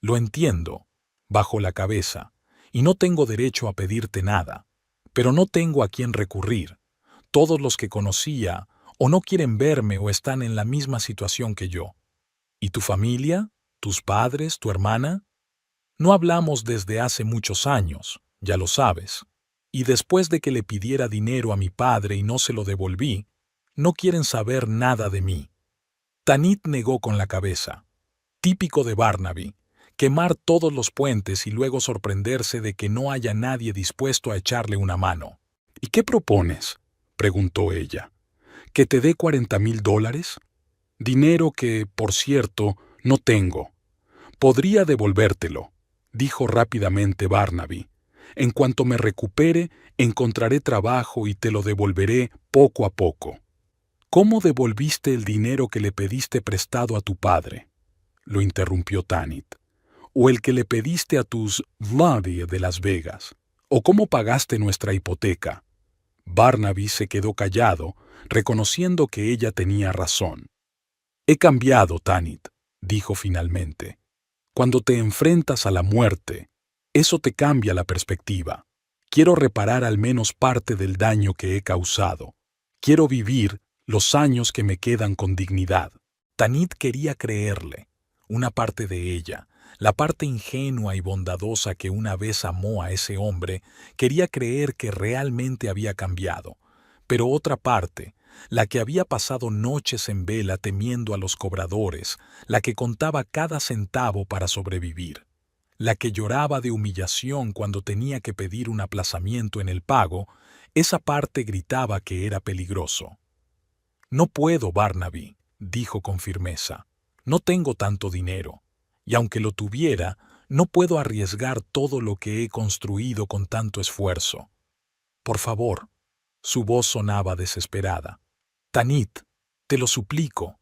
«Lo entiendo», bajó la cabeza, «y no tengo derecho a pedirte nada. Pero no tengo a quién recurrir. Todos los que conocía o no quieren verme o están en la misma situación que yo». «¿Y tu familia? ¿Tus padres? ¿Tu hermana?». «No hablamos desde hace muchos años, ya lo sabes. Y después de que le pidiera dinero a mi padre y no se lo devolví, no quieren saber nada de mí». Tanit negó con la cabeza. Típico de Barnaby, quemar todos los puentes y luego sorprenderse de que no haya nadie dispuesto a echarle una mano. «¿Y qué propones?», preguntó ella. «¿Que te dé $40,000? Dinero que, por cierto, no tengo». «Podría devolvértelo», dijo rápidamente Barnaby. «En cuanto me recupere, encontraré trabajo y te lo devolveré poco a poco». ¿Cómo devolviste el dinero que le pediste prestado a tu padre?, lo interrumpió Tanit. ¿O el que le pediste a tus Vladi de Las Vegas? ¿O cómo pagaste nuestra hipoteca? Barnaby se quedó callado, reconociendo que ella tenía razón. He cambiado, Tanit, dijo finalmente. Cuando te enfrentas a la muerte, eso te cambia la perspectiva. Quiero reparar al menos parte del daño que he causado. Quiero vivir los años que me quedan con dignidad. Tanit quería creerle. Una parte de ella, la parte ingenua y bondadosa que una vez amó a ese hombre, quería creer que realmente había cambiado. Pero otra parte, la que había pasado noches en vela temiendo a los cobradores, la que contaba cada centavo para sobrevivir, la que lloraba de humillación cuando tenía que pedir un aplazamiento en el pago, esa parte gritaba que era peligroso. No puedo, Barnaby, dijo con firmeza. No tengo tanto dinero, y aunque lo tuviera, no puedo arriesgar todo lo que he construido con tanto esfuerzo. Por favor. Su voz sonaba desesperada. Tanit, te lo suplico.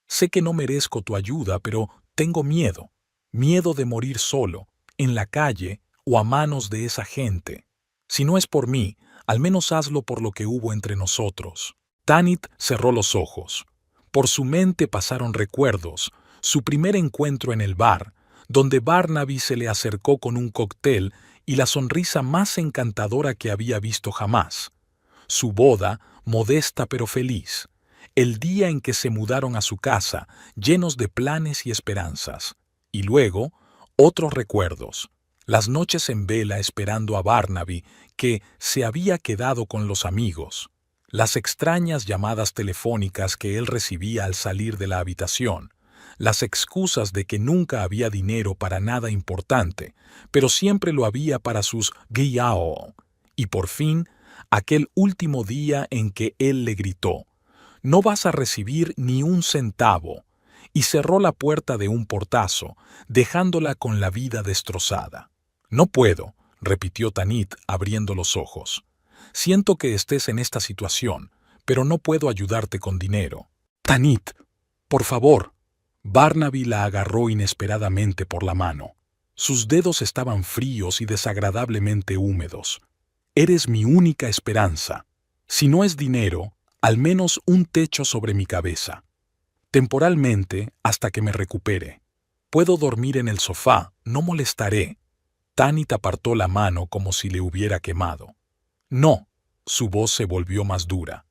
Sé que no merezco tu ayuda, pero tengo miedo. Miedo de morir solo, en la calle o a manos de esa gente. Si no es por mí, al menos hazlo por lo que hubo entre nosotros. Tanit cerró los ojos. Por su mente pasaron recuerdos, su primer encuentro en el bar, donde Barnaby se le acercó con un cóctel y la sonrisa más encantadora que había visto jamás. Su boda, modesta pero feliz. El día en que se mudaron a su casa, llenos de planes y esperanzas. Y luego, otros recuerdos. Las noches en vela esperando a Barnaby, que se había quedado con los amigos. Las extrañas llamadas telefónicas que él recibía al salir de la habitación. Las excusas de que nunca había dinero para nada importante, pero siempre lo había para sus guiao. Y por fin, aquel último día en que él le gritó, «No vas a recibir ni un centavo», y cerró la puerta de un portazo, dejándola con la vida destrozada. «No puedo», repitió Tanit abriendo los ojos. «Siento que estés en esta situación, pero no puedo ayudarte con dinero». «Tanit, por favor». Barnaby la agarró inesperadamente por la mano. Sus dedos estaban fríos y desagradablemente húmedos. «Eres mi única esperanza. Si no es dinero, al menos un techo sobre mi cabeza. Temporalmente, hasta que me recupere. Puedo dormir en el sofá, no molestaré». Tanit apartó la mano como si le hubiera quemado. «No», su voz se volvió más dura.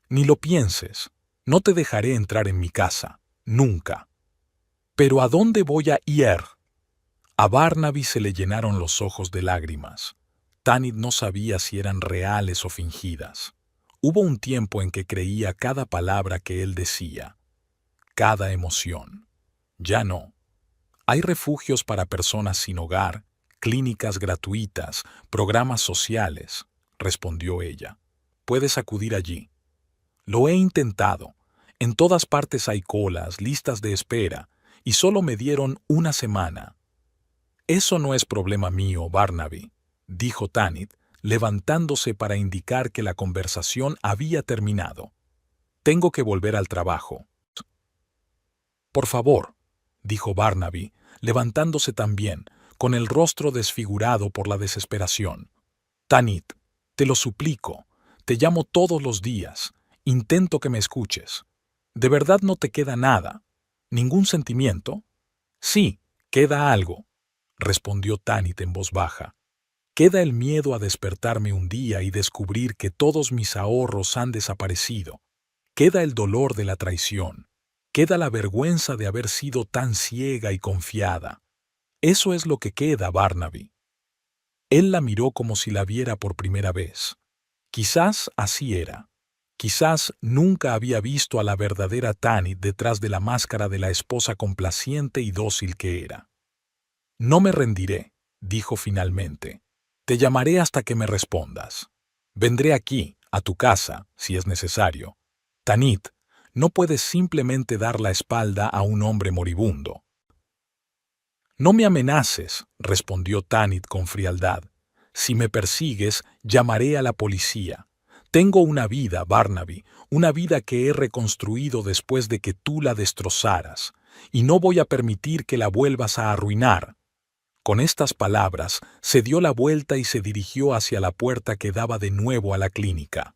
«Ni lo pienses. No te dejaré entrar en mi casa. Nunca». «¿Pero a dónde voy a ir?» A Barnaby se le llenaron los ojos de lágrimas. Tanit no sabía si eran reales o fingidas. Hubo un tiempo en que creía cada palabra que él decía, cada emoción. Ya no. Hay refugios para personas sin hogar, clínicas gratuitas, programas sociales, respondió ella. Puedes acudir allí. Lo he intentado. En todas partes hay colas, listas de espera, y solo me dieron una semana. Eso no es problema mío, Barnaby, dijo Tanit, levantándose para indicar que la conversación había terminado. Tengo que volver al trabajo. Por favor, dijo Barnaby, levantándose también, con el rostro desfigurado por la desesperación. Tanit, te lo suplico, te llamo todos los días, intento que me escuches. ¿De verdad no te queda nada? ¿Ningún sentimiento? Sí, queda algo, respondió Tanit en voz baja. Queda el miedo a despertarme un día y descubrir que todos mis ahorros han desaparecido. Queda el dolor de la traición. Queda la vergüenza de haber sido tan ciega y confiada. Eso es lo que queda, Barnaby. Él la miró como si la viera por primera vez. Quizás así era. Quizás nunca había visto a la verdadera Tanit detrás de la máscara de la esposa complaciente y dócil que era. No me rendiré, dijo finalmente. Te llamaré hasta que me respondas. Vendré aquí, a tu casa, si es necesario. Tanit, no puedes simplemente dar la espalda a un hombre moribundo. No me amenaces, respondió Tanit con frialdad. Si me persigues, llamaré a la policía. Tengo una vida, Barnaby, una vida que he reconstruido después de que tú la destrozaras, y no voy a permitir que la vuelvas a arruinar. Con estas palabras, se dio la vuelta y se dirigió hacia la puerta que daba de nuevo a la clínica.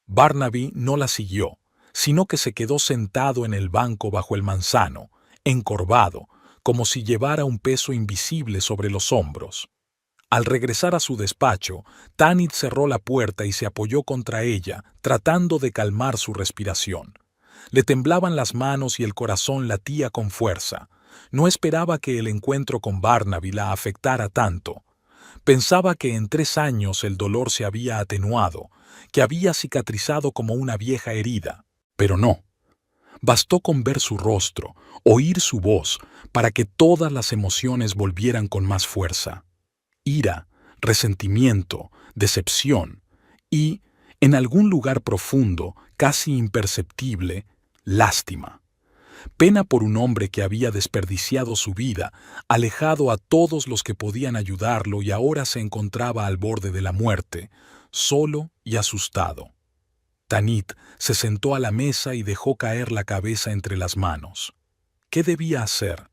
Barnaby no la siguió, sino que se quedó sentado en el banco bajo el manzano, encorvado, como si llevara un peso invisible sobre los hombros. Al regresar a su despacho, Tanit cerró la puerta y se apoyó contra ella, tratando de calmar su respiración. Le temblaban las manos y el corazón latía con fuerza. No esperaba que el encuentro con Barnaby la afectara tanto. Pensaba que en 3 años el dolor se había atenuado, que había cicatrizado como una vieja herida. Pero no. Bastó con ver su rostro, oír su voz, para que todas las emociones volvieran con más fuerza. Ira, resentimiento, decepción y, en algún lugar profundo, casi imperceptible, lástima. Pena por un hombre que había desperdiciado su vida, alejado a todos los que podían ayudarlo y ahora se encontraba al borde de la muerte, solo y asustado. Tanit se sentó a la mesa y dejó caer la cabeza entre las manos. ¿Qué debía hacer?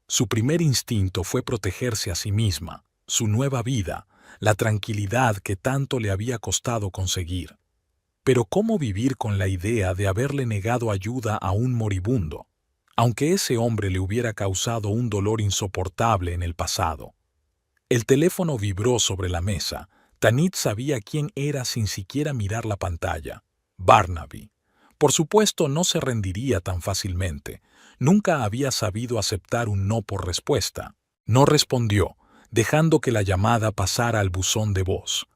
Su primer instinto fue protegerse a sí misma, su nueva vida, la tranquilidad que tanto le había costado conseguir. Pero ¿cómo vivir con la idea de haberle negado ayuda a un moribundo, aunque ese hombre le hubiera causado un dolor insoportable en el pasado? El teléfono vibró sobre la mesa. Tanit sabía quién era sin siquiera mirar la pantalla. Barnaby. Por supuesto, no se rendiría tan fácilmente. Nunca había sabido aceptar un no por respuesta. No respondió, dejando que la llamada pasara al buzón de voz.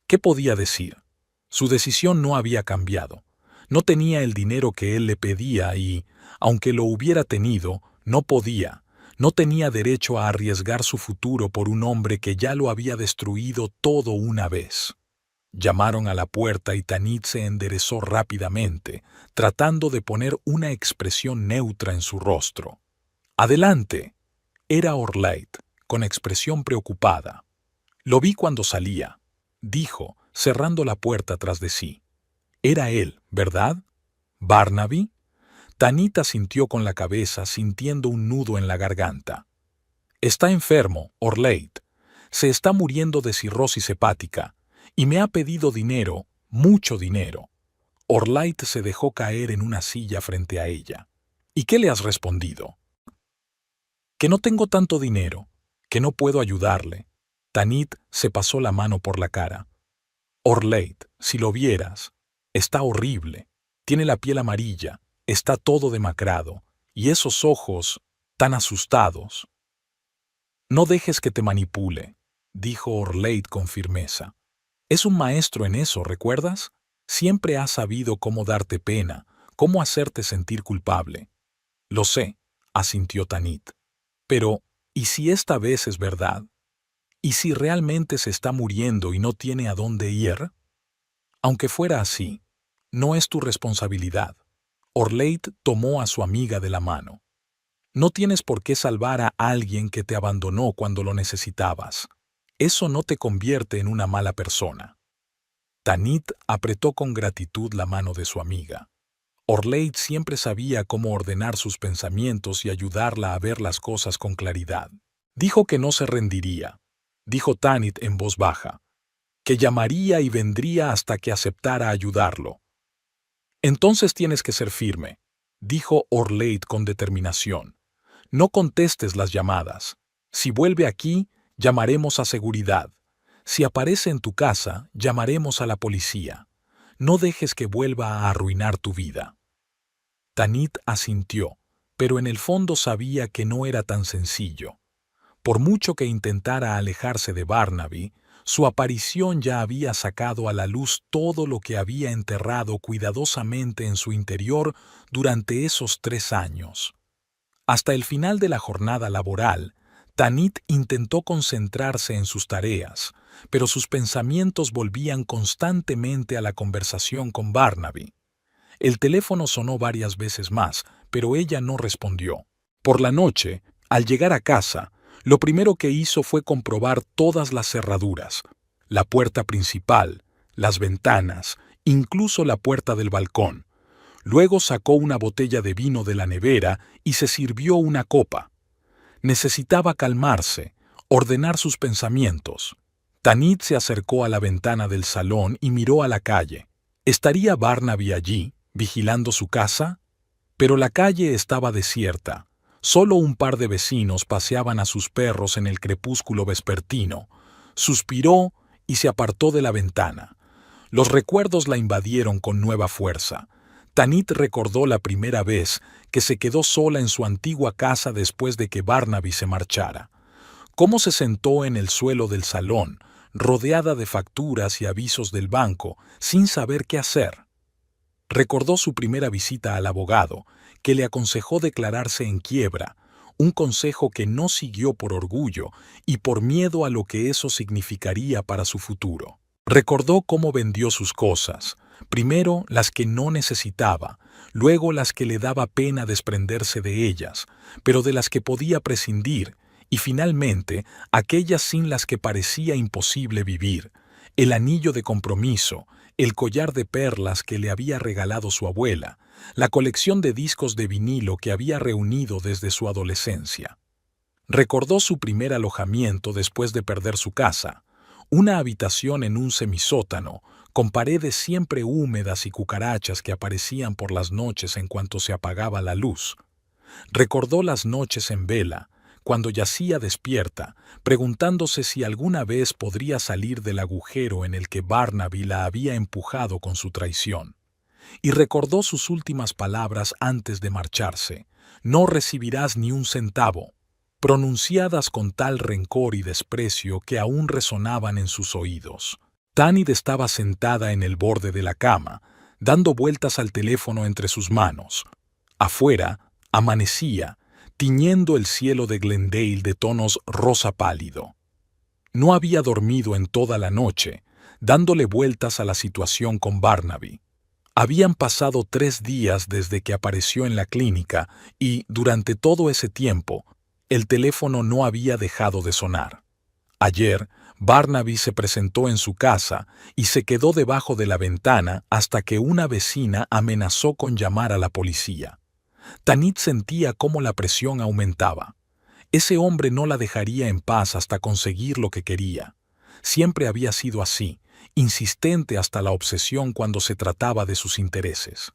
¿Qué podía decir? Su decisión no había cambiado. No tenía el dinero que él le pedía y, aunque lo hubiera tenido, no podía. No tenía derecho a arriesgar su futuro por un hombre que ya lo había destruido todo una vez. Llamaron a la puerta y Tanit se enderezó rápidamente, tratando de poner una expresión neutra en su rostro. «Adelante». Era Orleid, con expresión preocupada. «Lo vi cuando salía», dijo, cerrando la puerta tras de sí. Era él, ¿verdad? ¿Barnaby? Tanit asintió con la cabeza, sintiendo un nudo en la garganta. Está enfermo, Orleid. Se está muriendo de cirrosis hepática, y me ha pedido dinero, mucho dinero. Orleid se dejó caer en una silla frente a ella. ¿Y qué le has respondido? Que no tengo tanto dinero, que no puedo ayudarle. Tanit se pasó la mano por la cara. Orleid, si lo vieras, está horrible. Tiene la piel amarilla, está todo demacrado, y esos ojos tan asustados. No dejes que te manipule, dijo Orleid con firmeza. Es un maestro en eso, ¿recuerdas? Siempre ha sabido cómo darte pena, cómo hacerte sentir culpable. Lo sé, asintió Tanit. Pero, ¿y si esta vez es verdad? ¿Y si realmente se está muriendo y no tiene a dónde ir? Aunque fuera así, no es tu responsabilidad. Orleid tomó a su amiga de la mano. No tienes por qué salvar a alguien que te abandonó cuando lo necesitabas. Eso no te convierte en una mala persona. Tanit apretó con gratitud la mano de su amiga. Orleid siempre sabía cómo ordenar sus pensamientos y ayudarla a ver las cosas con claridad. Dijo que no se rendiría. Dijo Tanit en voz baja, que llamaría y vendría hasta que aceptara ayudarlo. Entonces tienes que ser firme, dijo Orleid con determinación. No contestes las llamadas. Si vuelve aquí, llamaremos a seguridad. Si aparece en tu casa, llamaremos a la policía. No dejes que vuelva a arruinar tu vida. Tanit asintió, pero en el fondo sabía que no era tan sencillo. Por mucho que intentara alejarse de Barnaby, su aparición ya había sacado a la luz todo lo que había enterrado cuidadosamente en su interior durante esos 3 años. Hasta el final de la jornada laboral, Tanit intentó concentrarse en sus tareas, pero sus pensamientos volvían constantemente a la conversación con Barnaby. El teléfono sonó varias veces más, pero ella no respondió. Por la noche, al llegar a casa, lo primero que hizo fue comprobar todas las cerraduras, la puerta principal, las ventanas incluso la puerta del balcón. Luego sacó una botella de vino de la nevera y se sirvió una copa. Necesitaba calmarse, ordenar sus pensamientos. Tanit se acercó a la ventana del salón y miró a la calle. ¿Estaría Barnaby allí, vigilando su casa? Pero la calle estaba desierta. Solo un par de vecinos paseaban a sus perros en el crepúsculo vespertino. Suspiró y se apartó de la ventana. Los recuerdos la invadieron con nueva fuerza. Tanit recordó la primera vez que se quedó sola en su antigua casa después de que Barnaby se marchara. Cómo se sentó en el suelo del salón, rodeada de facturas y avisos del banco, sin saber qué hacer. Recordó su primera visita al abogado, que le aconsejó declararse en quiebra, un consejo que no siguió por orgullo y por miedo a lo que eso significaría para su futuro. Recordó cómo vendió sus cosas, primero las que no necesitaba, luego las que le daba pena desprenderse de ellas, pero de las que podía prescindir, y finalmente aquellas sin las que parecía imposible vivir, el anillo de compromiso, el collar de perlas que le había regalado su abuela, la colección de discos de vinilo que había reunido desde su adolescencia. Recordó su primer alojamiento después de perder su casa, una habitación en un semisótano, con paredes siempre húmedas y cucarachas que aparecían por las noches en cuanto se apagaba la luz. Recordó las noches en vela, cuando yacía despierta, preguntándose si alguna vez podría salir del agujero en el que Barnaby la había empujado con su traición. Y recordó sus últimas palabras antes de marcharse: «No recibirás ni un centavo», pronunciadas con tal rencor y desprecio que aún resonaban en sus oídos. Tanit estaba sentada en el borde de la cama, dando vueltas al teléfono entre sus manos. Afuera, amanecía, tiñendo el cielo de Glendale de tonos rosa pálido. No había dormido en toda la noche, dándole vueltas a la situación con Barnaby. Habían pasado 3 días desde que apareció en la clínica y, durante todo ese tiempo, el teléfono no había dejado de sonar. Ayer, Barnaby se presentó en su casa y se quedó debajo de la ventana hasta que una vecina amenazó con llamar a la policía. Tanit sentía cómo la presión aumentaba. Ese hombre no la dejaría en paz hasta conseguir lo que quería. Siempre había sido así, insistente hasta la obsesión cuando se trataba de sus intereses.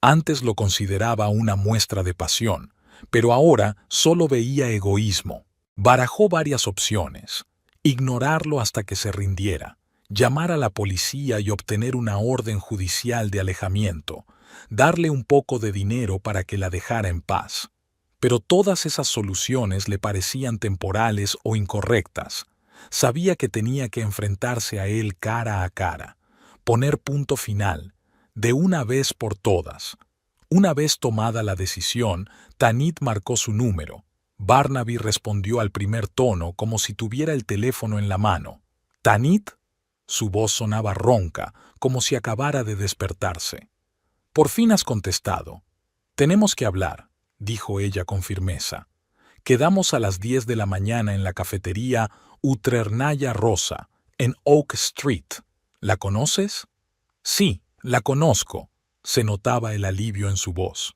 Antes lo consideraba una muestra de pasión, pero ahora solo veía egoísmo. Barajó varias opciones: ignorarlo hasta que se rindiera, llamar a la policía y obtener una orden judicial de alejamiento, darle un poco de dinero para que la dejara en paz. Pero todas esas soluciones le parecían temporales o incorrectas. Sabía que tenía que enfrentarse a él cara a cara, poner punto final, de una vez por todas. Una vez tomada la decisión, Tanit marcó su número. Barnaby respondió al primer tono como si tuviera el teléfono en la mano. «¿Tanit?». Su voz sonaba ronca, como si acabara de despertarse. «Por fin has contestado. Tenemos que hablar», dijo ella con firmeza. «Quedamos a las 10 de la mañana en la cafetería Utrernaya Rosa, en Oak Street. ¿La conoces?». «Sí, la conozco», se notaba el alivio en su voz.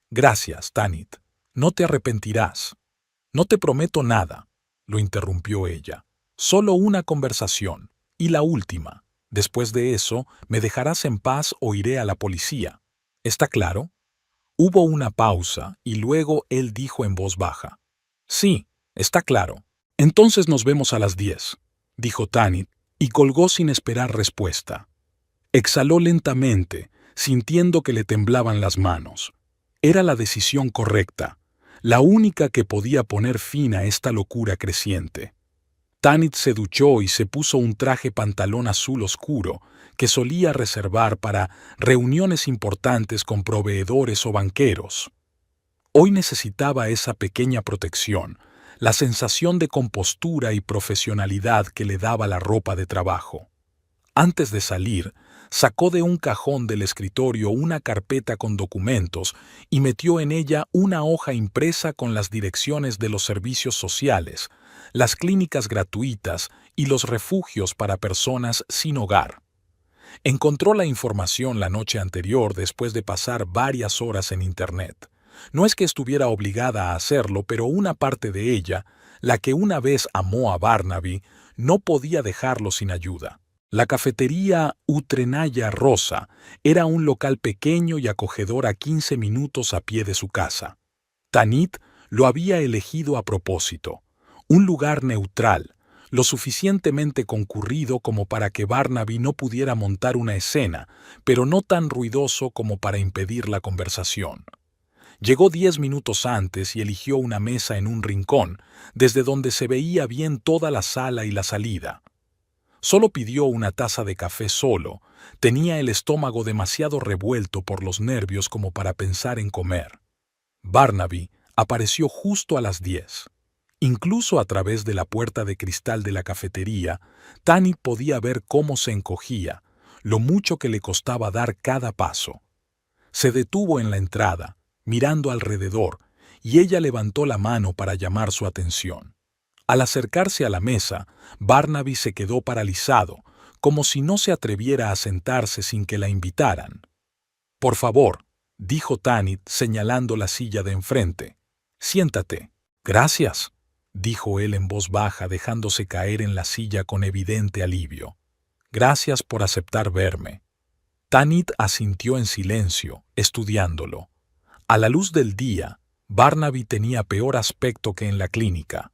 «Gracias, Tanit. No te arrepentirás». «No te prometo nada», lo interrumpió ella. «Solo una conversación, y la última. Después de eso, me dejarás en paz o iré a la policía. ¿Está claro?». Hubo una pausa y luego él dijo en voz baja: «Sí, está claro. Entonces nos vemos a las 10», dijo Tanit, y colgó sin esperar respuesta. Exhaló lentamente, sintiendo que le temblaban las manos. Era la decisión correcta, la única que podía poner fin a esta locura creciente. Tanit se duchó y se puso un traje pantalón azul oscuro que solía reservar para reuniones importantes con proveedores o banqueros. Hoy necesitaba esa pequeña protección, la sensación de compostura y profesionalidad que le daba la ropa de trabajo. Antes de salir, sacó de un cajón del escritorio una carpeta con documentos y metió en ella una hoja impresa con las direcciones de los servicios sociales, las clínicas gratuitas y los refugios para personas sin hogar. Encontró la información la noche anterior después de pasar varias horas en Internet. No es que estuviera obligada a hacerlo, pero una parte de ella, la que una vez amó a Barnaby, no podía dejarlo sin ayuda. La cafetería Utrenaya Rosa era un local pequeño y acogedor a 15 minutos a pie de su casa. Tanit lo había elegido a propósito. Un lugar neutral, lo suficientemente concurrido como para que Barnaby no pudiera montar una escena, pero no tan ruidoso como para impedir la conversación. Llegó 10 minutos antes y eligió una mesa en un rincón, desde donde se veía bien toda la sala y la salida. Solo pidió una taza de café solo. Tenía el estómago demasiado revuelto por los nervios como para pensar en comer. Barnaby apareció justo a las 10. Incluso a través de la puerta de cristal de la cafetería, Tanit podía ver cómo se encogía, lo mucho que le costaba dar cada paso. Se detuvo en la entrada, mirando alrededor, y ella levantó la mano para llamar su atención. Al acercarse a la mesa, Barnaby se quedó paralizado, como si no se atreviera a sentarse sin que la invitaran. «Por favor», dijo Tanit señalando la silla de enfrente. «Siéntate». «Gracias», dijo él en voz baja, dejándose caer en la silla con evidente alivio. «Gracias por aceptar verme». Tanit asintió en silencio, estudiándolo. A la luz del día, Barnaby tenía peor aspecto que en la clínica.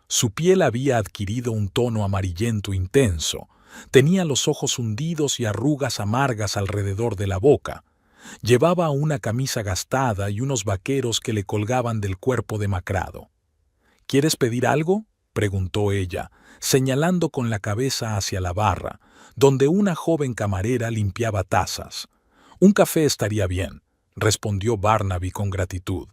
Su piel había adquirido un tono amarillento intenso, tenía los ojos hundidos y arrugas amargas alrededor de la boca. Llevaba una camisa gastada y unos vaqueros que le colgaban del cuerpo demacrado. «¿Quieres pedir algo?», preguntó ella, señalando con la cabeza hacia la barra, donde una joven camarera limpiaba tazas. «Un café estaría bien», respondió Barnaby con gratitud.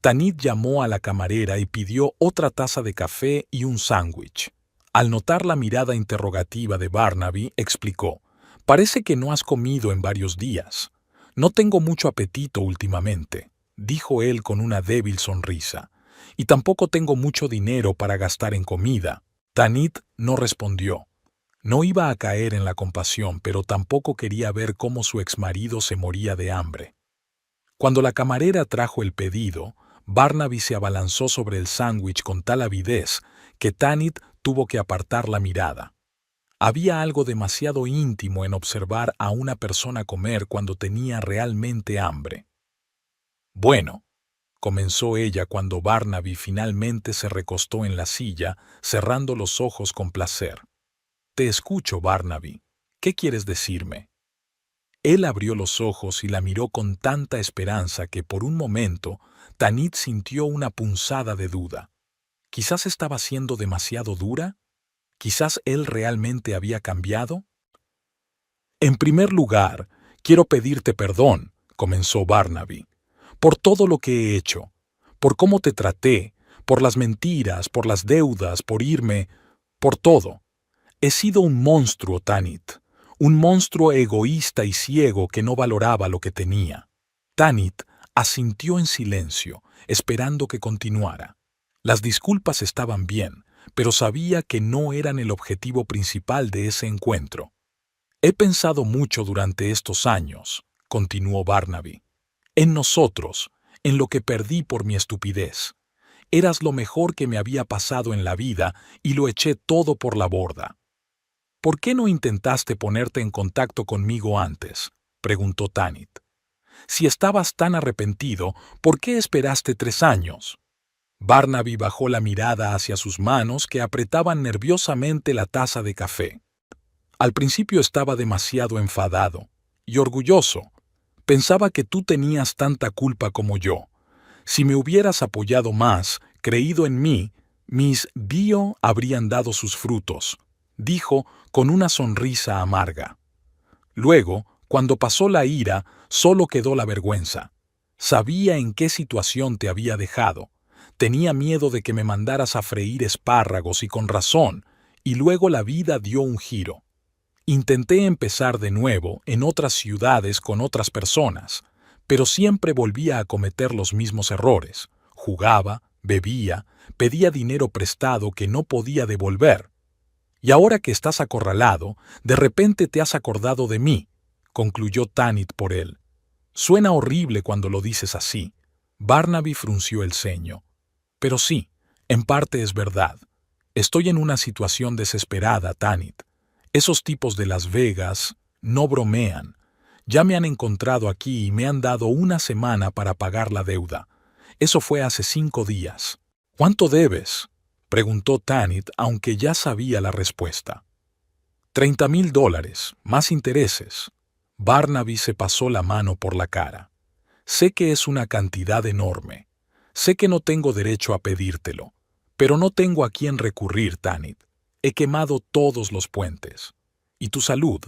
Tanit llamó a la camarera y pidió otra taza de café y un sándwich. Al notar la mirada interrogativa de Barnaby, explicó: «Parece que no has comido en varios días». «No tengo mucho apetito últimamente», dijo él con una débil sonrisa. «Y tampoco tengo mucho dinero para gastar en comida». Tanit no respondió. No iba a caer en la compasión, pero tampoco quería ver cómo su exmarido se moría de hambre. Cuando la camarera trajo el pedido, Barnaby se abalanzó sobre el sándwich con tal avidez que Tanit tuvo que apartar la mirada. Había algo demasiado íntimo en observar a una persona comer cuando tenía realmente hambre. «Bueno», comenzó ella cuando Barnaby finalmente se recostó en la silla, cerrando los ojos con placer. «Te escucho, Barnaby. ¿Qué quieres decirme?». Él abrió los ojos y la miró con tanta esperanza que por un momento Tanit sintió una punzada de duda. ¿Quizás estaba siendo demasiado dura? ¿Quizás él realmente había cambiado? «En primer lugar, quiero pedirte perdón», comenzó Barnaby, «por todo lo que he hecho, por cómo te traté, por las mentiras, por las deudas, por irme, por todo. He sido un monstruo, Tanit, un monstruo egoísta y ciego que no valoraba lo que tenía». Tanit asintió en silencio, esperando que continuara. Las disculpas estaban bien, pero sabía que no eran el objetivo principal de ese encuentro. «He pensado mucho durante estos años», continuó Barnaby, «en nosotros, en lo que perdí por mi estupidez. Eras lo mejor que me había pasado en la vida y lo eché todo por la borda». «¿Por qué no intentaste ponerte en contacto conmigo antes?», preguntó Tanit. «Si estabas tan arrepentido, ¿por qué esperaste 3 años?». Barnaby bajó la mirada hacia sus manos que apretaban nerviosamente la taza de café. «Al principio estaba demasiado enfadado y orgulloso. Pensaba que tú tenías tanta culpa como yo. Si me hubieras apoyado más, creído en mí, mis bio habrían dado sus frutos», dijo con una sonrisa amarga. Luego, cuando pasó la ira, solo quedó la vergüenza. Sabía en qué situación te había dejado. Tenía miedo de que me mandaras a freír espárragos y con razón, y luego la vida dio un giro. Intenté empezar de nuevo en otras ciudades con otras personas, pero siempre volvía a cometer los mismos errores. Jugaba, bebía, pedía dinero prestado que no podía devolver. Y ahora que estás acorralado, de repente te has acordado de mí, concluyó Tanit por él. Suena horrible cuando lo dices así. Barnaby frunció el ceño. Pero sí, en parte es verdad. Estoy en una situación desesperada, Tanit. Esos tipos de Las Vegas no bromean. Ya me han encontrado aquí y me han dado una semana para pagar la deuda. Eso fue hace 5 días. ¿Cuánto debes?, preguntó Tanit, aunque ya sabía la respuesta. $30,000, más intereses. Barnaby se pasó la mano por la cara. Sé que es una cantidad enorme. Sé que no tengo derecho a pedírtelo, pero no tengo a quién recurrir, Tanit. He quemado todos los puentes. ¿Y tu salud?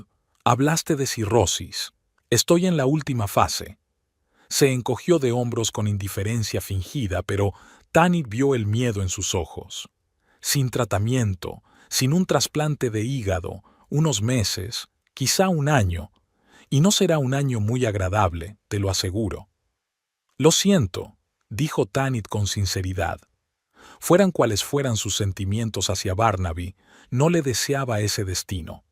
Hablaste de cirrosis. Estoy en la última fase. Se encogió de hombros con indiferencia fingida, pero Tanit vio el miedo en sus ojos. Sin tratamiento, sin un trasplante de hígado, unos meses, quizá un año, y no será un año muy agradable, te lo aseguro. Lo siento, dijo Tanit con sinceridad. Fueran cuales fueran sus sentimientos hacia Barnaby, no le deseaba ese destino.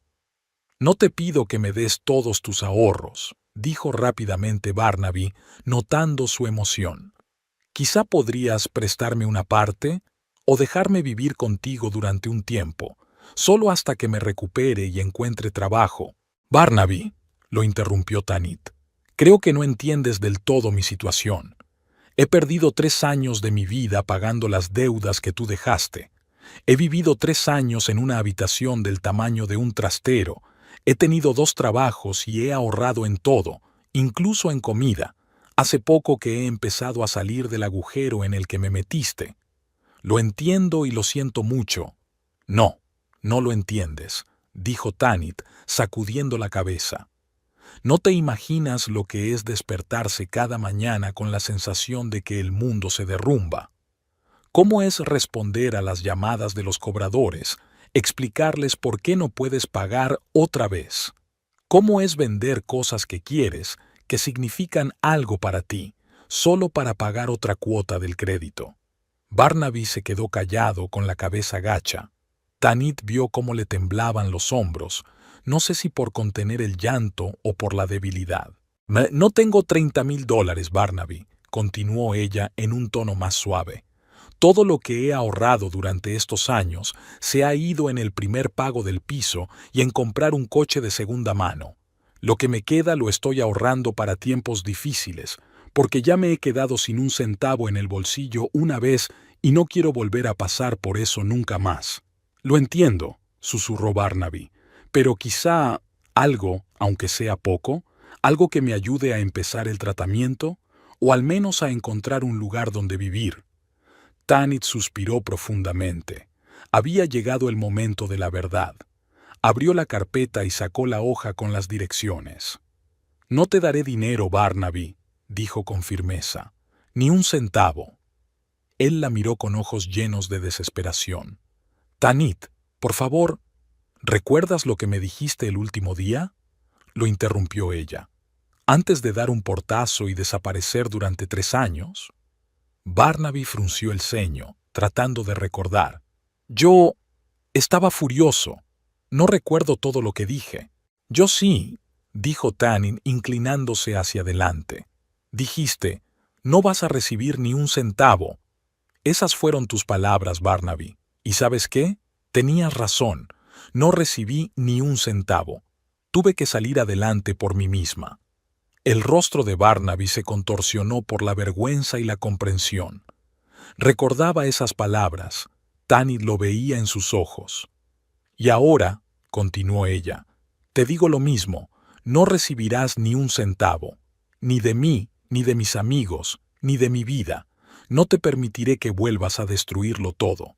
No te pido que me des todos tus ahorros, dijo rápidamente Barnaby, notando su emoción. Quizá podrías prestarme una parte o dejarme vivir contigo durante un tiempo, solo hasta que me recupere y encuentre trabajo. Barnaby, lo interrumpió Tanit, creo que no entiendes del todo mi situación. He perdido 3 años de mi vida pagando las deudas que tú dejaste. He vivido 3 años en una habitación del tamaño de un trastero. He tenido 2 trabajos y he ahorrado en todo, incluso en comida. Hace poco que he empezado a salir del agujero en el que me metiste. Lo entiendo y lo siento mucho. No, no lo entiendes, dijo Tanit, sacudiendo la cabeza. No te imaginas lo que es despertarse cada mañana con la sensación de que el mundo se derrumba. ¿Cómo es responder a las llamadas de los cobradores, explicarles por qué no puedes pagar otra vez? ¿Cómo es vender cosas que quieres, que significan algo para ti, solo para pagar otra cuota del crédito? Barnaby se quedó callado con la cabeza gacha. Tanit vio cómo le temblaban los hombros, no sé si por contener el llanto o por la debilidad. No tengo $30,000, Barnaby, continuó ella en un tono más suave. Todo lo que he ahorrado durante estos años se ha ido en el primer pago del piso y en comprar un coche de segunda mano. Lo que me queda lo estoy ahorrando para tiempos difíciles, porque ya me he quedado sin un centavo en el bolsillo una vez y no quiero volver a pasar por eso nunca más. Lo entiendo, susurró Barnaby, pero quizá algo, aunque sea poco, algo que me ayude a empezar el tratamiento, o al menos a encontrar un lugar donde vivir. Tanit suspiró profundamente. Había llegado el momento de la verdad. Abrió la carpeta y sacó la hoja con las direcciones. No te daré dinero, Barnaby, dijo con firmeza. Ni un centavo. Él la miró con ojos llenos de desesperación. Tanit, por favor, ¿recuerdas lo que me dijiste el último día?, lo interrumpió ella. Antes de dar un portazo y desaparecer durante 3 años. Barnaby frunció el ceño, tratando de recordar. Yo estaba furioso. No recuerdo todo lo que dije. Yo sí, dijo Tanit inclinándose hacia adelante. Dijiste, no vas a recibir ni un centavo. Esas fueron tus palabras, Barnaby. ¿Y sabes qué? Tenías razón. No recibí ni un centavo. Tuve que salir adelante por mí misma. El rostro de Barnaby se contorsionó por la vergüenza y la comprensión. Recordaba esas palabras. Tanit lo veía en sus ojos. Y ahora, continuó ella, te digo lo mismo, no recibirás ni un centavo, ni de mí, ni de mis amigos, ni de mi vida. No te permitiré que vuelvas a destruirlo todo.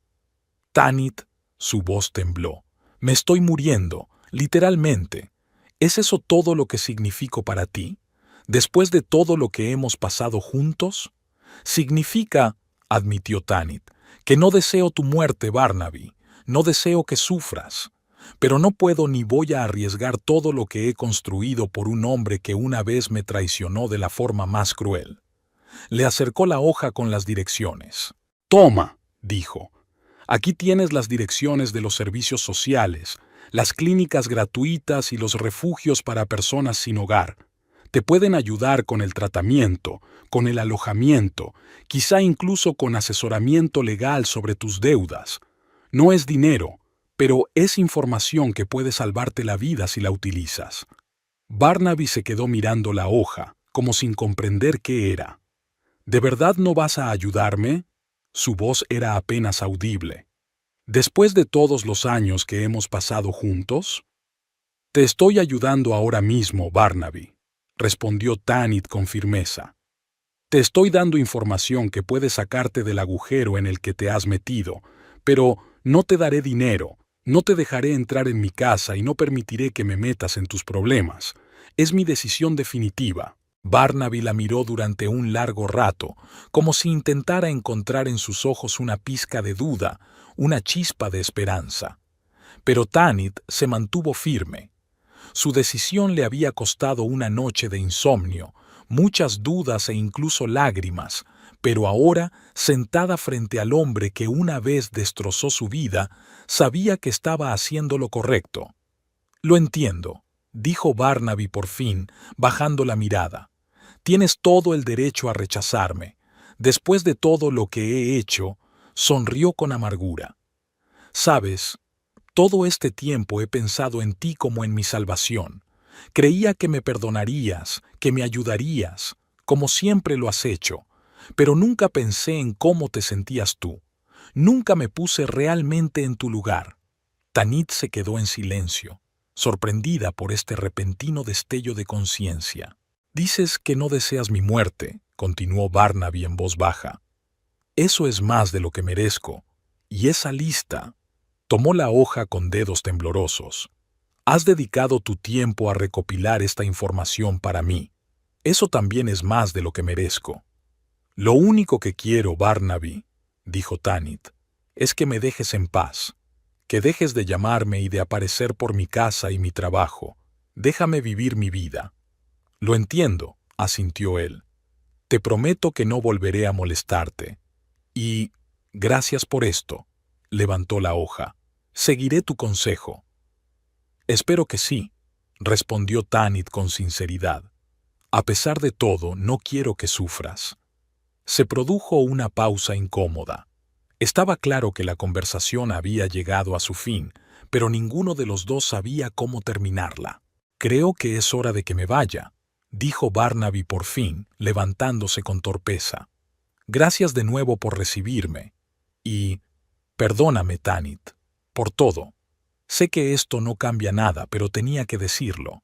Tanit, su voz tembló. Me estoy muriendo, literalmente. ¿Es eso todo lo que significo para ti? Después de todo lo que hemos pasado juntos, significa, admitió Tanit, que no deseo tu muerte, Barnaby, no deseo que sufras, pero no puedo ni voy a arriesgar todo lo que he construido por un hombre que una vez me traicionó de la forma más cruel. Le acercó la hoja con las direcciones. Toma, dijo, Aquí tienes las direcciones de los servicios sociales, las clínicas gratuitas y los refugios para personas sin hogar. Te pueden ayudar con el tratamiento, con el alojamiento, quizá incluso con asesoramiento legal sobre tus deudas. No es dinero, pero es información que puede salvarte la vida si la utilizas. Barnaby se quedó mirando la hoja, como sin comprender qué era. ¿De verdad no vas a ayudarme? Su voz era apenas audible. ¿Después de todos los años que hemos pasado juntos? Te estoy ayudando ahora mismo, Barnaby, respondió Tanit con firmeza. Te estoy dando información que puede sacarte del agujero en el que te has metido, pero no te daré dinero, no te dejaré entrar en mi casa y no permitiré que me metas en tus problemas. Es mi decisión definitiva. Barnaby la miró durante un largo rato, como si intentara encontrar en sus ojos una pizca de duda, una chispa de esperanza. Pero Tanit se mantuvo firme. Su decisión le había costado una noche de insomnio, muchas dudas e incluso lágrimas, pero ahora, sentada frente al hombre que una vez destrozó su vida, sabía que estaba haciendo lo correcto. Lo entiendo, dijo Barnaby por fin, bajando la mirada. Tienes todo el derecho a rechazarme. Después de todo lo que he hecho, sonrió con amargura. Sabes, todo este tiempo he pensado en ti como en mi salvación. Creía que me perdonarías, que me ayudarías, como siempre lo has hecho, pero nunca pensé en cómo te sentías tú. Nunca me puse realmente en tu lugar. Tanit se quedó en silencio, sorprendida por este repentino destello de conciencia. Dices que no deseas mi muerte, continuó Barnaby en voz baja. Eso es más de lo que merezco, y esa lista. Tomó la hoja con dedos temblorosos. Has dedicado tu tiempo a recopilar esta información para mí. Eso también es más de lo que merezco. Lo único que quiero, Barnaby, dijo Tanit, es que me dejes en paz, que dejes de llamarme y de aparecer por mi casa y mi trabajo. Déjame vivir mi vida. Lo entiendo, asintió él. Te prometo que no volveré a molestarte. Y, gracias por esto, levantó la hoja. Seguiré tu consejo. Espero que sí, respondió Tanit con sinceridad. A pesar de todo, no quiero que sufras. Se produjo una pausa incómoda. Estaba claro que la conversación había llegado a su fin, pero ninguno de los dos sabía cómo terminarla. Creo que es hora de que me vaya, dijo Barnaby por fin, levantándose con torpeza. Gracias de nuevo por recibirme. Y perdóname, Tanit, por todo. Sé que esto no cambia nada, pero tenía que decirlo.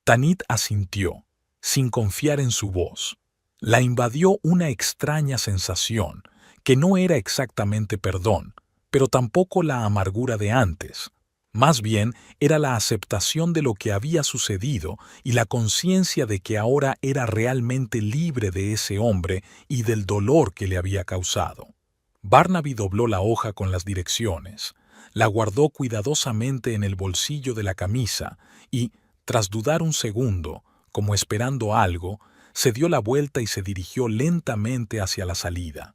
Tanit asintió, sin confiar en su voz. La invadió una extraña sensación, que no era exactamente perdón, pero tampoco la amargura de antes. Más bien, era la aceptación de lo que había sucedido y la conciencia de que ahora era realmente libre de ese hombre y del dolor que le había causado. Barnaby dobló la hoja con las direcciones, la guardó cuidadosamente en el bolsillo de la camisa y, tras dudar un segundo, como esperando algo, se dio la vuelta y se dirigió lentamente hacia la salida.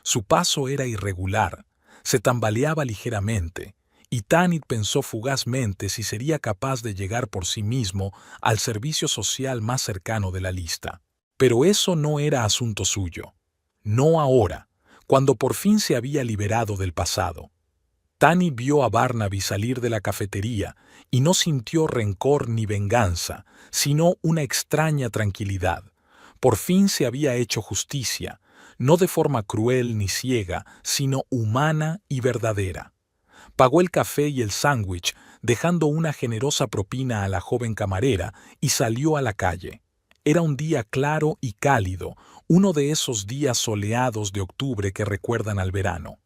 Su paso era irregular, se tambaleaba ligeramente, y Tanit pensó fugazmente si sería capaz de llegar por sí mismo al servicio social más cercano de la lista. Pero eso no era asunto suyo. No ahora, cuando por fin se había liberado del pasado. Tanit vio a Barnaby salir de la cafetería y no sintió rencor ni venganza, sino una extraña tranquilidad. Por fin se había hecho justicia, no de forma cruel ni ciega, sino humana y verdadera. Pagó el café y el sándwich, dejando una generosa propina a la joven camarera, y salió a la calle. Era un día claro y cálido, uno de esos días soleados de octubre que recuerdan al verano.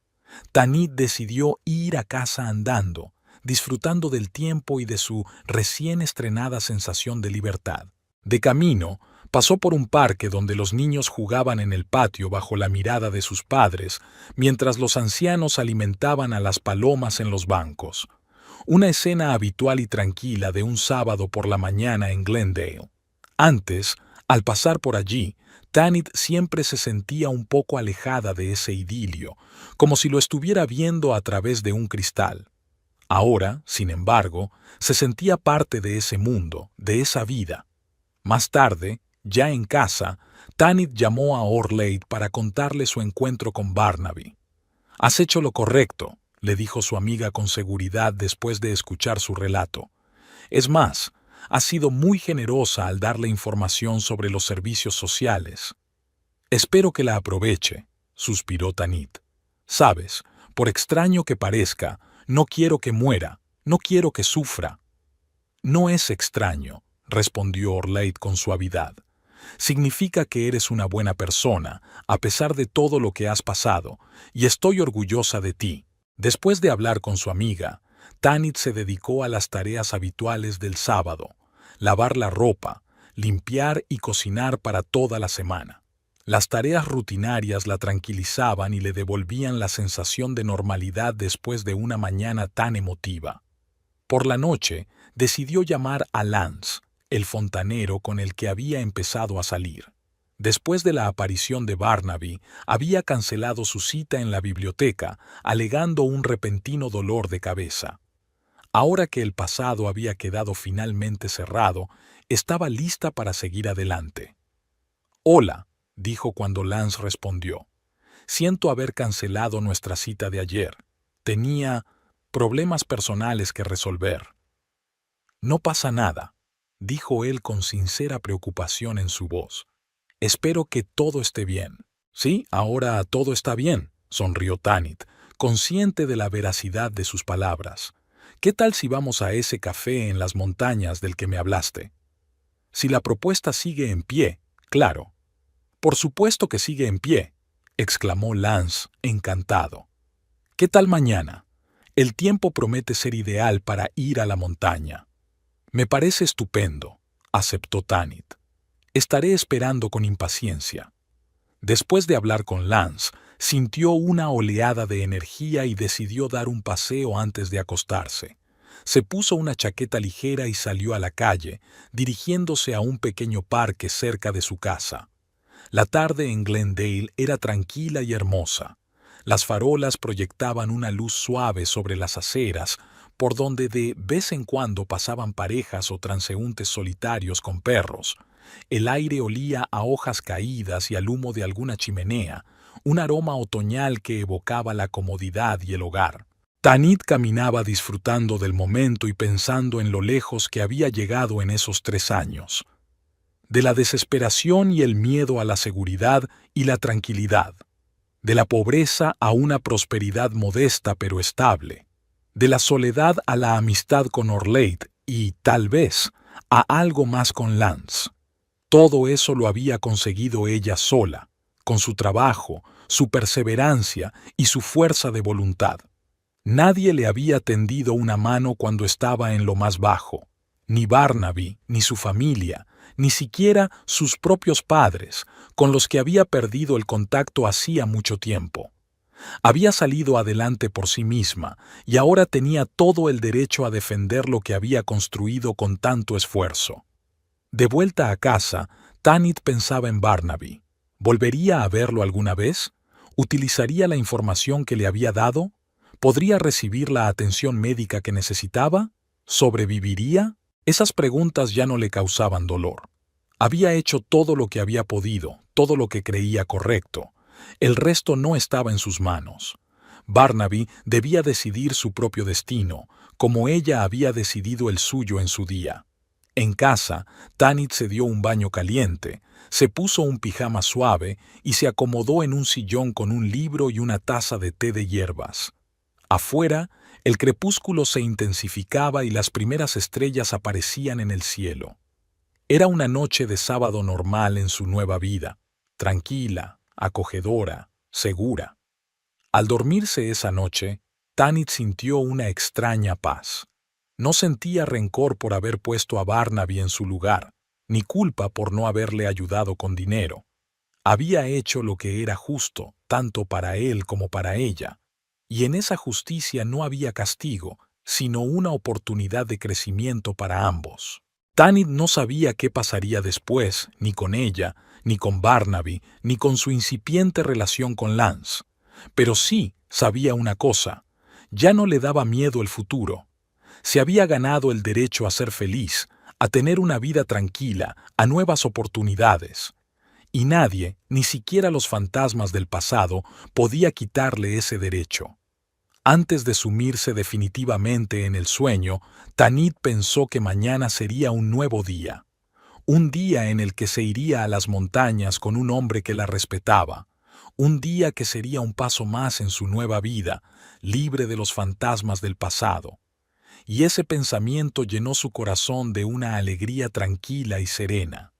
Tanit decidió ir a casa andando, disfrutando del tiempo y de su recién estrenada sensación de libertad. De camino, pasó por un parque donde los niños jugaban en el patio bajo la mirada de sus padres, mientras los ancianos alimentaban a las palomas en los bancos. Una escena habitual y tranquila de un sábado por la mañana en Glendale. Antes, al pasar por allí, Tanit siempre se sentía un poco alejada de ese idilio, como si lo estuviera viendo a través de un cristal. Ahora, sin embargo, se sentía parte de ese mundo, de esa vida. Más tarde, ya en casa, Tanit llamó a Orlade para contarle su encuentro con Barnaby. «Has hecho lo correcto», le dijo su amiga con seguridad después de escuchar su relato. «Es más, has sido muy generosa al darle información sobre los servicios sociales». «Espero que la aproveche», suspiró Tanit. «Sabes, por extraño que parezca, no quiero que muera, no quiero que sufra». «No es extraño», respondió Orlade con suavidad. «Significa que eres una buena persona, a pesar de todo lo que has pasado, y estoy orgullosa de ti». Después de hablar con su amiga, Tanit se dedicó a las tareas habituales del sábado: lavar la ropa, limpiar y cocinar para toda la semana. Las tareas rutinarias la tranquilizaban y le devolvían la sensación de normalidad después de una mañana tan emotiva. Por la noche, decidió llamar a Lance, el fontanero con el que había empezado a salir. Después de la aparición de Barnaby, había cancelado su cita en la biblioteca, alegando un repentino dolor de cabeza. Ahora que el pasado había quedado finalmente cerrado, estaba lista para seguir adelante. «Hola», dijo cuando Lance respondió. «Siento haber cancelado nuestra cita de ayer. Tenía problemas personales que resolver». «No pasa nada», dijo él con sincera preocupación en su voz. «Espero que todo esté bien». «Sí, ahora todo está bien», sonrió Tanit, consciente de la veracidad de sus palabras. «¿Qué tal si vamos a ese café en las montañas del que me hablaste?» «Si la propuesta sigue en pie, claro». «Por supuesto que sigue en pie», exclamó Lance, encantado. «¿Qué tal mañana? El tiempo promete ser ideal para ir a la montaña». «Me parece estupendo», aceptó Tanit. «Estaré esperando con impaciencia». Después de hablar con Lance, sintió una oleada de energía y decidió dar un paseo antes de acostarse. Se puso una chaqueta ligera y salió a la calle, dirigiéndose a un pequeño parque cerca de su casa. La tarde en Glendale era tranquila y hermosa. Las farolas proyectaban una luz suave sobre las aceras, por donde de vez en cuando pasaban parejas o transeúntes solitarios con perros. El aire olía a hojas caídas y al humo de alguna chimenea, un aroma otoñal que evocaba la comodidad y el hogar. Tanit caminaba disfrutando del momento y pensando en lo lejos que había llegado en esos 3 años. De la desesperación y el miedo a la seguridad y la tranquilidad. De la pobreza a una prosperidad modesta pero estable. De la soledad a la amistad con Orlade y, tal vez, a algo más con Lance. Todo eso lo había conseguido ella sola, con su trabajo, su perseverancia y su fuerza de voluntad. Nadie le había tendido una mano cuando estaba en lo más bajo. Ni Barnaby, ni su familia, ni siquiera sus propios padres, con los que había perdido el contacto hacía mucho tiempo. Había salido adelante por sí misma y ahora tenía todo el derecho a defender lo que había construido con tanto esfuerzo. De vuelta a casa, Tanit pensaba en Barnaby. ¿Volvería a verlo alguna vez? ¿Utilizaría la información que le había dado? ¿Podría recibir la atención médica que necesitaba? ¿Sobreviviría? Esas preguntas ya no le causaban dolor. Había hecho todo lo que había podido, todo lo que creía correcto. El resto no estaba en sus manos. Barnaby debía decidir su propio destino, como ella había decidido el suyo en su día. En casa, Tanit se dio un baño caliente, se puso un pijama suave y se acomodó en un sillón con un libro y una taza de té de hierbas. Afuera, el crepúsculo se intensificaba y las primeras estrellas aparecían en el cielo. Era una noche de sábado normal en su nueva vida, tranquila, acogedora, segura. Al dormirse esa noche, Tanit sintió una extraña paz. No sentía rencor por haber puesto a Barnaby en su lugar, ni culpa por no haberle ayudado con dinero. Había hecho lo que era justo, tanto para él como para ella, y en esa justicia no había castigo, sino una oportunidad de crecimiento para ambos. Tanit no sabía qué pasaría después, ni con ella, ni con Barnaby, ni con su incipiente relación con Lance. Pero sí sabía una cosa: ya no le daba miedo el futuro. Se había ganado el derecho a ser feliz, a tener una vida tranquila, a nuevas oportunidades. Y nadie, ni siquiera los fantasmas del pasado, podía quitarle ese derecho. Antes de sumirse definitivamente en el sueño, Tanit pensó que mañana sería un nuevo día. Un día en el que se iría a las montañas con un hombre que la respetaba. Un día que sería un paso más en su nueva vida, libre de los fantasmas del pasado. Y ese pensamiento llenó su corazón de una alegría tranquila y serena.